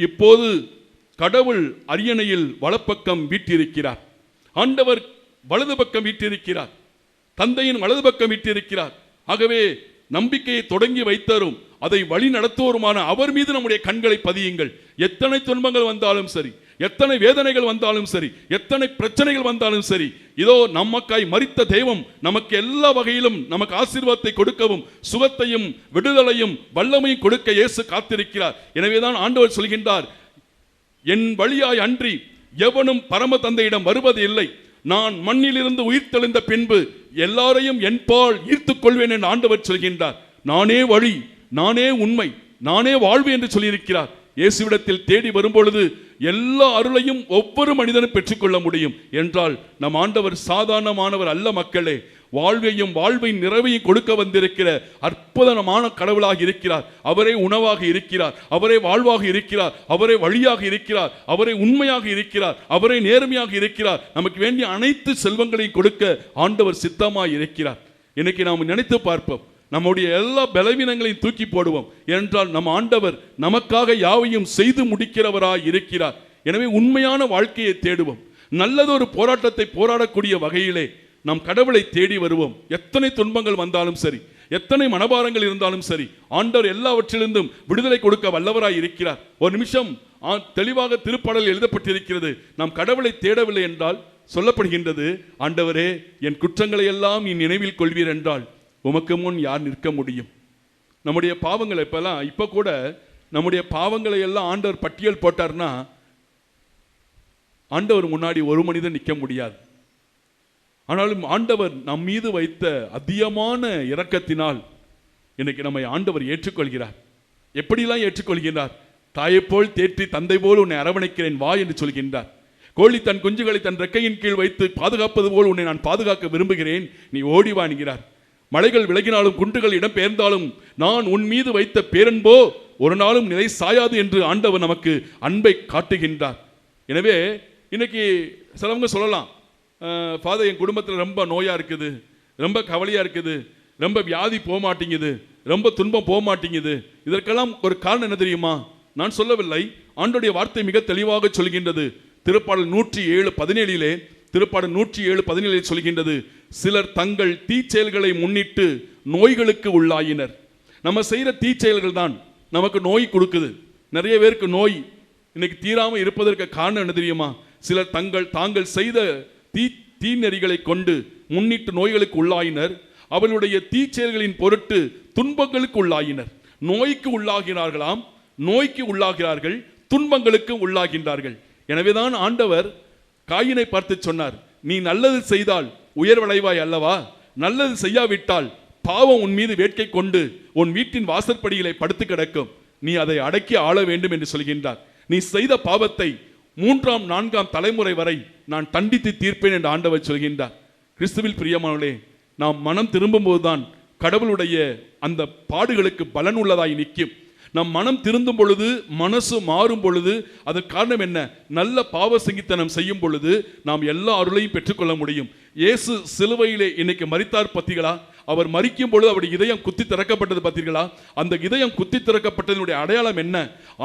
இப்போது கடவுள் அரியணையில் வலப்பக்கம் வீற்றிருக்கிறார். ஆண்டவர் வலது பக்கம் வீற்றிருக்கிறார். தந்தையின் வலது பக்கம் வீற்றிருக்கிறார். ஆகவே நம்பிக்கையை தொடங்கி வைத்தரும் அதை வழி நடத்துவோருமான அவர் மீது நம்முடைய கண்களை பதியுங்கள். எத்தனை துன்பங்கள் வந்தாலும் சரி, எத்தனை வேதனைகள் வந்தாலும் சரி, எத்தனை பிரச்சனைகள் வந்தாலும் சரி, இதோ நமக்காய் மரித்த தெய்வம் நமக்கு எல்லா வகையிலும் நமக்கு ஆசீர்வாதத்தை கொடுக்கவும் சுகத்தையும் விடுதலையும் வல்லமையும் கொடுக்க இயேசு காத்திருக்கிறார். எனவேதான் ஆண்டவர் சொல்கின்றார், என் வழியாய் அன்றி எவனும் பரம தந்தையிடம் வருவது இல்லை. நான் மண்ணிலிருந்து உயிர் தெளிந்த பின்பு எல்லாரையும் என்பால் ஈர்த்துக் கொள்வேன் என்று ஆண்டவர் சொல்கின்றார். நானே வழி, நானே உண்மை, நானே வாழ்வு என்று சொல்லியிருக்கிறார். இயேசுவிடத்தில் தேடி வரும்பொழுது எல்லா அருளையும் ஒவ்வொரு மனிதனும் பெற்றுக்கொள்ள முடியும் என்றால் நம் ஆண்டவர் சாதாரணமானவர் அல்ல மக்களே. வாழ்வையும் வாழ்வின் நிறைவையும் கொடுக்க வந்திருக்கிற அற்புதமான கடவுளாக இருக்கிறார். அவரே உணவாக இருக்கிறார், அவரே வாழ்வாக இருக்கிறார், அவரே வழியாக இருக்கிறார், அவரே உண்மையாக இருக்கிறார், அவரே நேர்மையாக இருக்கிறார். நமக்கு வேண்டிய அனைத்து செல்வங்களையும் கொடுக்க ஆண்டவர் சித்தமாய் இருக்கிறார். இன்னைக்கு நாம் நினைத்து பார்ப்போம், நம்முடைய எல்லா பலவீனங்களையும் தூக்கி போடுவோம் என்றால் நம் ஆண்டவர் நமக்காக யாவையும் செய்து முடிக்கிறவராய் இருக்கிறார். எனவே உண்மையான வாழ்க்கையை தேடுவோம். நல்லதொரு போராட்டத்தை போராடக்கூடிய வகையிலே நாம் கடவுளை தேடி வருவோம். எத்தனை துன்பங்கள் வந்தாலும் சரி, எத்தனை மனபாரங்கள் இருந்தாலும் சரி, ஆண்டவர் எல்லாவற்றிலிருந்தும் விடுதலை கொடுக்க வல்லவராய் இருக்கிறார். ஒரு நிமிஷம் தெளிவாக திருப்பாடல் எழுதப்பட்டிருக்கிறது. நாம் கடவுளை தேடவில்லை என்றால் சொல்லப்படுகின்றது, ஆண்டவரே என் குற்றங்களை எல்லாம் நீ நினைவில் கொள்வீர் என்றால் உமக்கு முன் யார் நிற்க முடியும்? நம்முடைய பாவங்களை இப்ப கூட நம்முடைய பாவங்களை எல்லாம் ஆண்டவர் பட்டியல் போட்டார்னா ஆண்டவர் முன்னாடி ஒரு மனிதன் நிற்க முடியாது. ஆனாலும் ஆண்டவர் நம் மீது வைத்த அதிகமான இரக்கத்தினால் இன்னைக்கு நம்மை ஆண்டவர் ஏற்றுக்கொள்கிறார். எப்படிலாம் ஏற்றுக்கொள்கிறார்? தாயை போல் தேற்றி தந்தை போல் உன்னை அரவணைக்கிறேன் வா என்று சொல்கின்றார். கோழி தன் குஞ்சுகளை தன் ரெக்கையின் கீழ் வைத்து பாதுகாப்பது போல் உன்னை நான் பாதுகாக்க விரும்புகிறேன், நீ ஓடி வா என்கிறார். மலைகள் விலகினாலும் குன்றுகள் இடம் பெயர்ந்தாலும் நான் உன் மீது வைத்த பேரன்போ ஒரு நாளும் நிலை சாயாது என்று ஆண்டவர் நமக்கு அன்பை காட்டுகின்றார். எனவே இன்னைக்கு சிலவங்க சொல்லலாம், ஃபாதர் என் குடும்பத்தில் ரொம்ப நோயாக இருக்குது, ரொம்ப கவலையாக இருக்குது, ரொம்ப வியாதி போக மாட்டேங்குது, ரொம்ப துன்பம் போக மாட்டேங்குது. இதற்கெல்லாம் ஒரு காரணம் என்ன தெரியுமா? நான் சொல்லவில்லை, ஆண்டவருடைய வார்த்தை மிக தெளிவாக சொல்கின்றது. திருப்பாடல் 107:17 திருப்பாடல் 107:17 சொல்கின்றது, சிலர் தங்கள் தீச்செயல்களை முன்னிட்டு நோய்களுக்கு உள்ளாயினர். நம்ம செய்கிற தீச்செயல்கள் தான் நமக்கு நோய் கொடுக்குது. நிறைய பேருக்கு நோய் இன்னைக்கு தீராம இருப்பதற்கு காரணம் என்ன தெரியுமா? சிலர் தாங்கள் செய்த தீநெறிகளை கொண்டு முன்னிட்டு நோய்களுக்கு உள்ளாயினர். அவளுடைய தீச்செயல்களின் பொருட்டு துன்பங்களுக்கு உள்ளாயினர். நோய்க்கு உள்ளாகிறார்களாம், நோய்க்கு உள்ளாகிறார்கள், துன்பங்களுக்கு உள்ளாகின்றார்கள். எனவேதான் ஆண்டவர் காயினை பார்த்து சொன்னார், நீ நல்லது செய்தால் உயர்வடைவாய் அல்லவா? நல்லது செய்யாவிட்டால் பாவம் உன் மீது வேட்கை கொண்டு உன் வீட்டின் வாசற்படிகளை படுத்து கிடக்கும். நீ அதை அடக்கி ஆள வேண்டும் என்று சொல்கின்றார். நீ செய்த பாவத்தை 3ஆம் 4ஆம் தலைமுறை வரை நான் தண்டித்து தீர்ப்பேன் என்று ஆண்டவர் சொல்கின்றார். கிறிஸ்துவில் பிரியமானவர்களே, நாம் மனம் திரும்பும் போதுதான் கடவுளுடைய அந்த பாடுகளுக்கு பலன் உள்ளதாய் நிற்கும். நம் மனம் திருந்தும் பொழுது, மனசு மாறும் பொழுது, அதற்கு காரணம் என்ன? நல்ல பாவ சங்கீதனம் செய்யும் பொழுது நாம் எல்லா அருளையும் பெற்றுக்கொள்ள முடியும். இயேசு சிலுவையிலே இன்னைக்கு மரித்தார் பார்த்தீர்களா? அவர் மரிக்கும் பொழுது அவருடைய இதயம் குத்தி திறக்கப்பட்டது பார்த்தீர்களா? அந்த இதயம் குத்தி திறக்கப்பட்டதனுடைய அடையாளம் என்ன?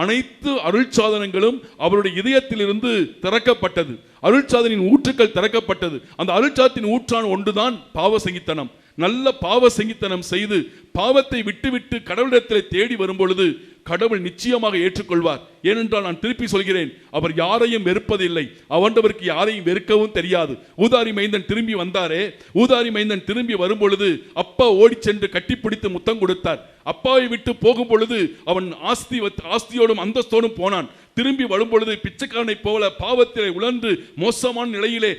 அனைத்து அருள் சாதனங்களும் அவருடைய இதயத்திலிருந்து திறக்கப்பட்டது. அருள் சாதனின் ஊற்றுக்கள் திறக்கப்பட்டது. அந்த அருள் சாதத்தின் ஊற்றான ஒன்றுதான் பாவ சங்கீதனம். நல்ல பாவ சங்கீதனம் செய்து பாவத்தை விட்டுவிட்டு கடவுளிடத்தில் தேடி வரும் பொழுது கடவுள் நிச்சயமாக ஏற்றுக்கொள்வார். ஏனென்றால் நான் திருப்பி சொல்கிறேன், அவர் யாரையும் வெறுப்பதில்லை. அவண்டவருக்கு யாரையும் வெறுக்கவும் தெரியாது. ஊதாரி மைந்தன் திரும்பி வந்தாரே, ஊதாரி மைந்தன் திரும்பி வரும் பொழுது அப்பா ஓடி சென்று கட்டிப்பிடித்து முத்தம் கொடுத்தார். அப்பாவை விட்டு போகும் பொழுது அவன் ஆஸ்தியோடும் அந்தஸ்தோடும் போனான். திரும்பி வரும் பொழுது பிச்சைக்காரனை போல பாவத்திலே உழன்று மோசமான நிலையிலே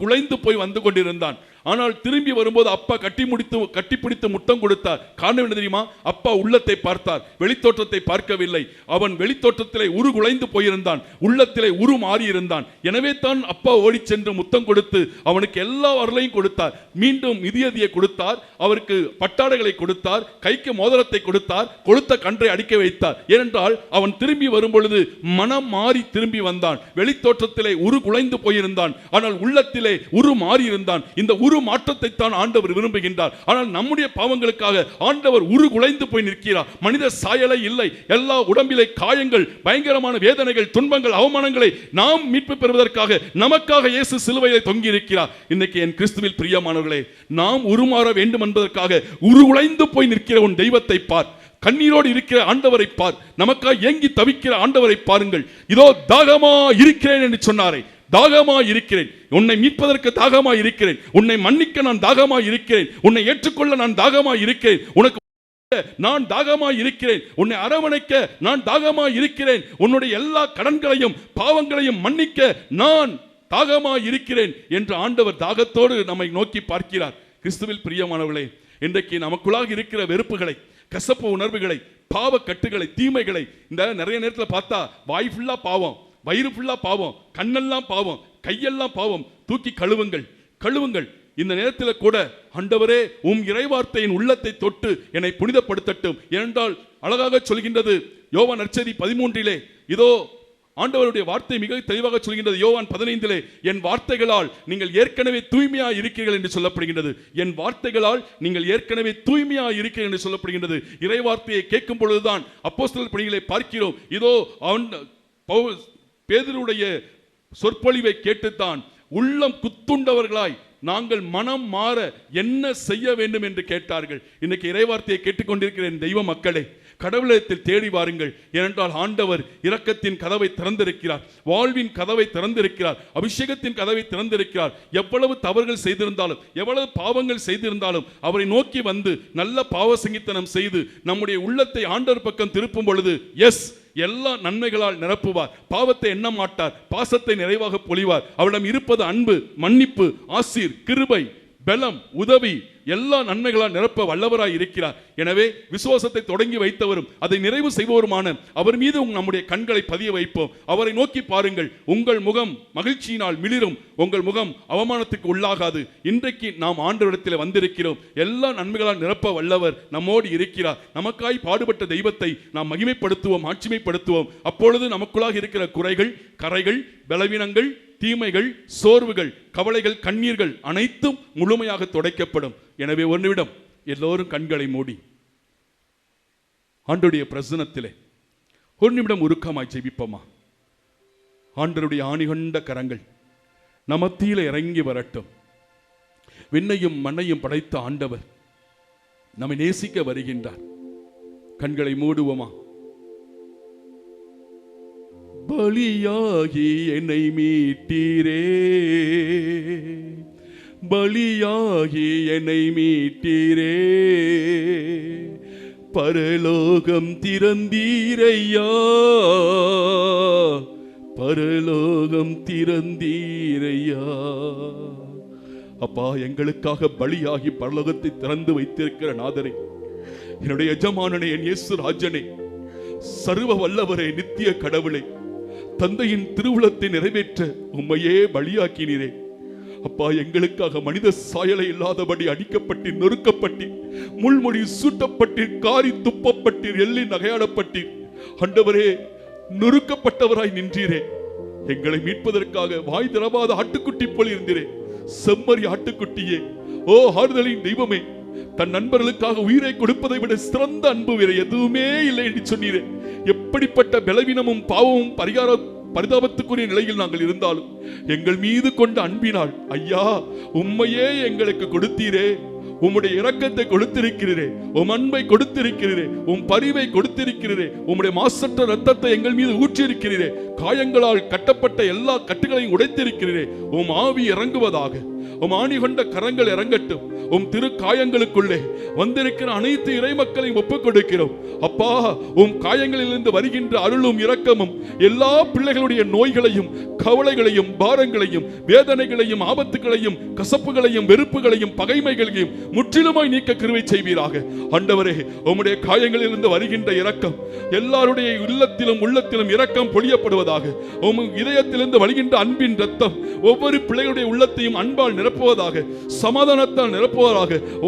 குலைந்து போய் வந்து கொண்டிருந்தான். ஆனால் திரும்பி வரும்போது அப்பா கட்டிப்பிடித்து முத்தம் கொடுத்தார். காரணம் என்ன தெரியுமா? அப்பா உள்ளத்தை பார்த்தார், வெளித்தோற்றத்தை பார்க்கவில்லை. அவன் வெளித்தோற்றத்திலே குலைந்து போயிருந்தான், உள்ளத்திலே மாறி இருந்தான். எனவே தான் அப்பா ஓடி சென்று முத்தம் கொடுத்து அவனுக்கு எல்லா வரலையும் கொடுத்தார். மீண்டும் மிதியதியை கொடுத்தார், அவருக்கு பட்டாடைகளை கொடுத்தார், கைக்கு மோதிரத்தை கொடுத்தார், கொடுத்த கன்றை அடிக்க வைத்தார். ஏனென்றால் அவன் திரும்பி வரும் பொழுது மனம் மாறி திரும்பி வந்தான். வெளித்தோற்றத்திலே குலைந்து போயிருந்தான், ஆனால் உள்ளத்திலே மாறி இருந்தான். இந்த மாற்றத்தை தான் ஆண்டவர் விரும்புகின்றார். ஆனால் நம்முடைய பாவங்களுக்காக ஆண்டவர் குலைந்து போய் நிற்கிறார். மனித சாயலை இல்லை, எல்லா உடம்பிலே காயங்கள், பயங்கரமான வேதனைகள், துன்பங்கள், அவமானங்களை நாம் மீட்பு பெறுவதற்காக நமக்காக இயேசு சிலுவையிலே தொங்கி இருக்கிறார். இன்னைக்கு என் கிறிஸ்துவில் பிரியமானவர்களே, நாம் உருமாற வேண்டும் என்பதற்காக குலைந்து போய் நிற்கிற உன் தெய்வத்தை பார். கண்ணீரோடு இருக்கிற ஆண்டவரை பார். நமக்காக ஏங்கி தவிக்கிற ஆண்டவரை பாருங்கள். இதோ தாகமா இருக்கிறேன் என்று சொன்னாரே, தாகமா இருக்கிறேன், உன்னை மீட்பதற்கு தாகமா இருக்கிறேன், உன்னை மன்னிக்க நான் தாகமா இருக்கிறேன், உன்னை ஏற்றுக்கொள்ள நான் தாகமா இருக்கிறேன், உனக்கு நான் தாகமா இருக்கிறேன், உன்னை அரவணைக்க நான் தாகமா இருக்கிறேன், உன்னுடைய எல்லா கடன்களையும் பாவங்களையும் மன்னிக்க நான் தாகமா இருக்கிறேன் என்று ஆண்டவர் தாகத்தோடு நம்மை நோக்கி பார்க்கிறார். கிறிஸ்துவில் பிரியமானவர்களே, இன்றைக்கு நமக்குள்ளாக இருக்கிற வெறுப்புகளை, கசப்பு உணர்வுகளை, பாவ கட்டுகளை, தீமைகளை, இந்த நிறைய நேரத்தில் பார்த்தா வாய் ஃபுல்லா பாவம், வயிறு ஃபுல்லா பாவம், கண்ணெல்லாம் பாவம், கையெல்லாம் பாவம், தூக்கி கழுவுங்கள். இந்த நேரத்தில் கூட ஆண்டவரே உம் இறைவார்த்தையின் உள்ளத்தை தொட்டு என்னை புனிதப்படுத்தட்டும். ஏனென்றால் அழகாக சொல்கின்றது யோவான் நற்செய்தி 13 இதோ ஆண்டவருடைய வார்த்தை மிக தெளிவாக சொல்கின்றது. யோவான் 15 என் வார்த்தைகளால் நீங்கள் ஏற்கனவே தூய்மையா இருக்கிறீர்கள் என்று சொல்லப்படுகின்றது. என் வார்த்தைகளால் நீங்கள் ஏற்கனவே தூய்மையா இருக்கிறீர்கள் என்று சொல்லப்படுகின்றது. இறை வார்த்தையை கேட்கும் பொழுதுதான் அப்போஸ்தலர் பணிகளை பார்க்கிறோம். இதோ பேதுருடைய சொற்பொழிவை கேட்டுத்தான் உள்ளம் குத்துண்டவர்களாய் நாங்கள் மனம் மாற என்ன செய்ய வேண்டும் என்று கேட்டார்கள். இன்னைக்கு இறைவார்த்தையை கேட்டுக்கொண்டிருக்கிற தெய்வ மக்களே, கடவுளத்தில் தேடி வாருங்கள். ஏனென்றால் ஆண்டவர் இரக்கத்தின் கதவை திறந்திருக்கிறார், வாழ்வின் கதவை திறந்திருக்கிறார், அபிஷேகத்தின் கதவை திறந்திருக்கிறார். எவ்வளவு தவறுகள் செய்திருந்தாலும், எவ்வளவு பாவங்கள் செய்திருந்தாலும் அவரை நோக்கி வந்து நல்ல பாவ சங்கீதனம் செய்து நம்முடைய உள்ளத்தை ஆண்டவர் பக்கம் திருப்பும் பொழுது எல்லா நன்மைகளால் நிரப்புவார். பாவத்தை எண்ண மாட்டார், பாசத்தை நிறைவாக பொழிவார். அவரிடம் இருப்பது அன்பு, மன்னிப்பு, ஆசீர், கிருபை, பலம், உதவி, எல்லா நன்மைகளால் நிரப்ப வல்லவராய் இருக்கிறார். எனவே விசுவாசத்தை தொடங்கி வைத்தவரும் அதை நிறைவு செய்பவருமான அவர் மீது நம்முடைய கண்களை பதிய வைப்போம். அவரை நோக்கி பாருங்கள். உங்கள் முகம் மகிழ்ச்சியினால் மிளிரும், உங்கள் முகம் அவமானத்துக்கு உள்ளாகாது. இன்றைக்கு நாம் ஆண்டவரிடத்தில் வந்திருக்கிறோம். எல்லா நன்மைகளால் நிரப்ப வல்லவர் நம்மோடு இருக்கிறார். நமக்காய் பாடுபட்ட தெய்வத்தை நாம் மகிமைப்படுத்துவோம், ஆட்சிமைப்படுத்துவோம். அப்பொழுது நமக்குள்ளாக இருக்கிற குறைகள், கரைகள், பலவீனங்கள், தீமைகள், சோர்வுகள், கவலைகள், கண்ணீர்கள் அனைத்தும் முழுமையாக துடைக்கப்படும். எனவே ஒரு நிமிடம் எல்லோரும் கண்களை மூடி ஆண்டவருடைய பிரசன்னத்திலே ஒரு நிமிடம் உருக்கமாய் ஜெபிப்போமா? ஆண்டவருடைய ஆணிகொண்ட கரங்கள் நமத்திலே இறங்கி வரட்டும். விண்ணையும் மண்ணையும் படைத்த ஆண்டவர் நம்மை நேசிக்க வருகின்றார். கண்களை மூடுவோமா? பலியாகி என்னை மீட்டீரே, பலியாகி என்னை மீட்டீரே, பரலோகம் திறந்தீரையா, பரலோகம் திறந்தீரையா. அப்பா, எங்களுக்காக பலியாகி பரலோகத்தை திறந்து வைத்திருக்கிற நாதரே, என்னுடைய எஜமானனே, என் இயேசு ராஜனே, சர்வ வல்லவரே, நித்திய கடவுளே, தந்தையின் திருவுளத்தை நிறைவேற்ற உம்மையே பலியாக்கினீரே. அப்பா, எங்களுக்காக மனித சாயலை இல்லாதபடி அடிக்கப்பட்டீர், நொறுக்கப்பட்டீர், முள்மொழி சூட்டப்பட்டீர், காரி துப்பப்பட்டீர், எள்ளி நகையாடப்பட்டீர். ஆண்டவரே, நொறுக்கப்பட்டவராய் நின்றீரே. எங்களை மீட்பதற்காக வாய் திறவாத ஆட்டுக்குட்டி போல் இருந்தீரே. செம்மறி ஆட்டுக்குட்டியே, ஓ ஆறுதலின் தெய்வமே, தன் நண்பர்களுக்காக உயிரை கொடுப்பதை விட சிறந்த அன்பு வேற எதுவுமே இல்லை என்று சொன்னீரே. எப்படிப்பட்ட பலவீனமும் பாவமும் பரிதாபத்துக்குரிய நிலையில் நாங்கள் இருந்தாலும் எங்கள் மீது கொண்ட அன்பினால் ஐயா உம்மையே எங்களுக்கு கொடுத்தீரே. உம்முடைய இரக்கத்தை கொடுத்திருக்கிறீரே, உம் அன்பை கொடுத்திருக்கிறீரே, உம் பரிவை கொடுத்திருக்கிறீரே, உம்முடைய மாசற்ற இரத்தத்தை எங்கள் மீது ஊற்றிருக்கிறீரே. காயங்களால் கட்டப்பட்ட எல்லா கட்டுகளையும் உடைத்திருக்கிறீரே. உம் ஆவி இறங்குவதாக, உம் ஆணி கொண்ட கரங்கள் இறங்கட்டும். உம் திரு காயங்களுக்குள்ளே வந்திருக்கிற அனைத்து இறை மக்களையும் ஒப்புக் கொடுக்கிறோம். அப்பா, உம் காயங்களிலிருந்து வருகின்ற அருளும் இரக்கமும் எல்லா பிள்ளைகளுடைய நோய்களையும் கவலைகளையும் பாரங்களையும் வேதனைகளையும் ஆபத்துகளையும் கசப்புகளையும் வெறுப்புகளையும் பகைமைகளையும் முற்றிலுமாய் நீக்க கிருபை செய்வீராக. ஆண்டவரே, உம்முடைய காயங்களிலிருந்து வருகின்ற இரக்கம் எல்லாருடைய இல்லத்திலும் உள்ளத்திலும் இரக்கம் பொழியப்படுவதாக. உம் இதயத்திலிருந்து வருகின்ற அன்பின் ரத்தம் ஒவ்வொரு பிள்ளைகளுடைய உள்ளத்தையும் அன்பால் நிரப்புவதாக, சமாதானத்தால் நிரப்புவதாக.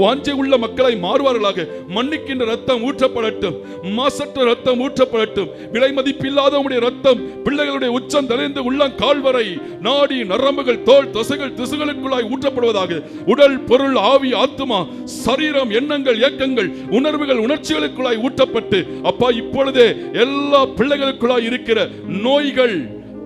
வாஞ்சை உள்ள மக்களை மாறுவார்களாக. மன்னிக்கின்ற ரத்தம் ஊற்றப்படட்டும், மாசற்ற ரத்தம் ஊற்றப்படட்டும். விலை மதிப்பில்லாத உம்முடைய ரத்தம் பிள்ளைகளுடைய உச்சம் தலைந்து உள்ளம் கால்வரை நாடி நரம்புகள் தோல் தசைகள் திசுகளுக்குள்ளாய் ஊற்றப்படுவதாக. உடல் பொருள் ஆவி ஆத்துமா சரீரம் எண்ணங்கள் இயக்கங்கள் உணர்வுகள் உணர்ச்சிகளுக்குள்ளாய் ஊற்றப்பட்டு அப்பா இப்பொழுதே எல்லா பிள்ளைகளுக்குள்ளாய் இருக்கிற நோய்கள்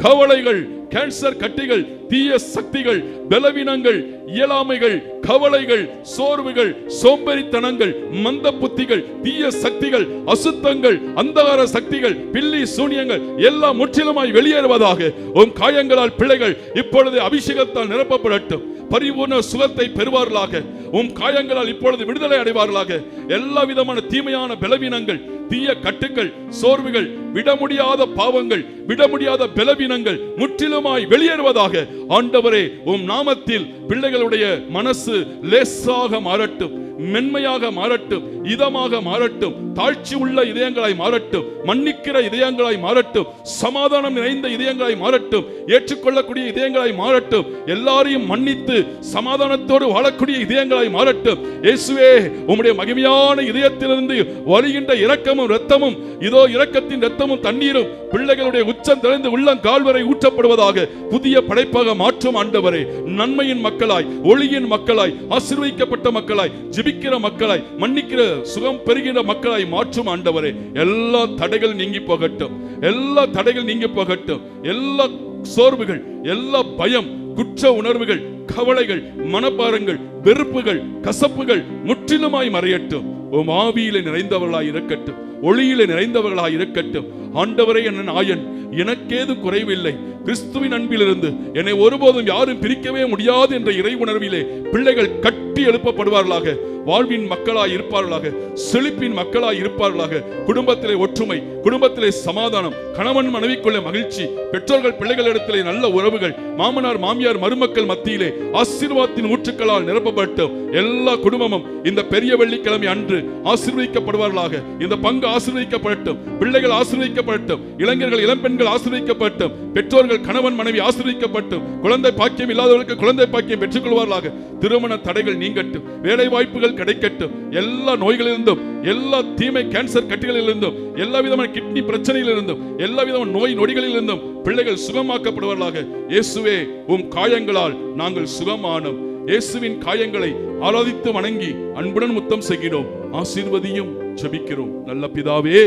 கவலைகள் கேன்சர் கட்டிகள் தீய சக்திகள் பலவீனங்கள் இயலாமைகள் கவலைகள் சோர்வுகள் சோம்பேறித்தனங்கள் மந்த புத்திகள் தீய சக்திகள் அசுத்தங்கள் அந்தகார சக்திகள் பில்லி சூனியங்கள் எல்லாம் முற்றிலுமாய் வெளியேறுவதாக. உம் காயங்களால் பிள்ளைகள் இப்பொழுது அபிஷேகத்தால் நிரப்பப்படட்டும். பரிபூர்ண சுகத்தை பெறுவார்களாக. உம் காயங்களால் இப்பொழுது விடுதலை அடைவார்களாக. எல்லா விதமான தீமையான பலவீனங்கள் தீய கட்டுக்கள் சோர்வுகள் விட முடியாத பாவங்கள் விட முடியாத பலவீனங்கள் முற்றிலுமாய் வெளியேறுவதாக. ஆண்டவரே, உம் நாமத்தில் பிள்ளைகளுடைய மனசு லேசாக மாறட்டும், மென்மையாக மாறட்டும், இதமாக மாறட்டும், தாழ்ச்சி உள்ள இதயங்களாய் மாறட்டும், மன்னிக்கிற இதயங்களாய் மாறட்டும், சமாதானம் நிறைந்த இதயங்களாய் மாறட்டும், ஏற்றுக்கொள்ளக்கூடிய இதயங்களாய் மாறட்டும், எல்லாரையும் மன்னித்து சமாதானத்தோடு வாழக்கூடிய இதயங்களாய் மாறட்டும். இயேசுவே, உம்முடைய மகிமையான இதயத்திலிருந்து வருகின்ற இரக்கமும் இரத்தமும் இதோ இரக்கத்தின் இரத்தமும் தண்ணீரும் பிள்ளைகளுடைய உச்சம் திறந்து உள்ளம் கால்வரை ஊற்றப்படுவதாக. புதிய படைப்பாக மாற்றும் ஆண்டவரே. நன்மையின் மக்களாய் ஒளியின் மக்களாய் ஆசீர்வதிக்கப்பட்ட மக்களாய் ஜெபிக்கிற மக்களாய் மன்னிக்கிற சுகம் பெறுகிற மக்களாய் மாற்றும் ஆண்டவரே. எல்லா தடைகள் நீங்கி போகட்டும், எல்லா தடைகள் நீங்கி போகட்டும். எல்லா சோர்வுகள் எல்லா பயம் குற்ற உணர்வுகள் கவலைகள் மனப்பாரங்கள் வெறுப்புகள் கசப்புகள் முற்றிலுமாய் மறையட்டும். உம் ஆவியிலே நிறைந்தவர்களாய் இருக்கட்டும், ஒளியிலே நிறைந்தவர்களாய் இருக்கட்டும். ஆண்டவரே, என் நாயன், எனக்கேது குறைவில்லை. கிறிஸ்துவின் அன்பிலிருந்து என்னை ஒருபோதும் யாரும் பிரிக்கவே முடியாது என்ற இறை உணர்விலே பிள்ளைகள் கட்டி எழுப்பப்படுவார்களாக. வாழ்வின் மக்களாய் இருப்பார்களாக, செழிப்பின் மக்களாய் இருப்பார்களாக. குடும்பத்திலே ஒற்றுமை, குடும்பத்திலே சமாதானம், கணவன் மனைவிக்குள்ளே மகிழ்ச்சி, பெற்றோர்கள் பிள்ளைகளிடத்திலே நல்ல உறவுகள், மாமனார் மாமியார் மருமக்கள் மத்தியிலே ஆசீர்வாதத்தின் ஊற்றுக்களால் நிரப்பப்பட்டும். எல்லா குடும்பமும் இந்த பெரிய வெள்ளிக்கிழமை அன்று ஆசீர்வதிக்கப்படுவார்களாக. இந்த பங்கு ஆசீர்வதிக்கப்படட்டும், பிள்ளைகள் ஆசீர்வதிக்கப்படட்டும், இளைஞர்கள் இளம்பெண்கள் ஆசீர்வதிக்கப்படட்டும், பெற்றோர்கள் கணவன் மனைவி ஆசீர்வதிக்கப்பட்டும், குழந்தை பாக்கியம் இல்லாதவர்களுக்கு குழந்தை பாக்கியம் பெற்றுக் கொள்வார்களாக. திருமண தடைகள் நீங்கட்டும், வேலை வாய்ப்புகள் கிடைக்கட்டும், எல்லா நோய்களிலிருந்தும் எல்லா தீமை கேன்சர் கட்டிகளிலிருந்தும் எல்லா விதமான கிட்னி பிரச்சனையிலிருந்தும் எல்லா விதமான நோய் நொடிகளிலிருந்தும் பிள்ளைகள் சுகமாக்கப்படுவார்களாக. இயேசுவே, உம் காயங்களால் நாங்கள் சுகமானோம். இயேசுவின் காயங்களை ஆராதித்து வணங்கி அன்புடன் முத்தம் செய்கிறோம். ஆசீர்வதியும் ஜெபிக்கிறோம் நல்ல பிதாவே,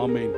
ஆமென்.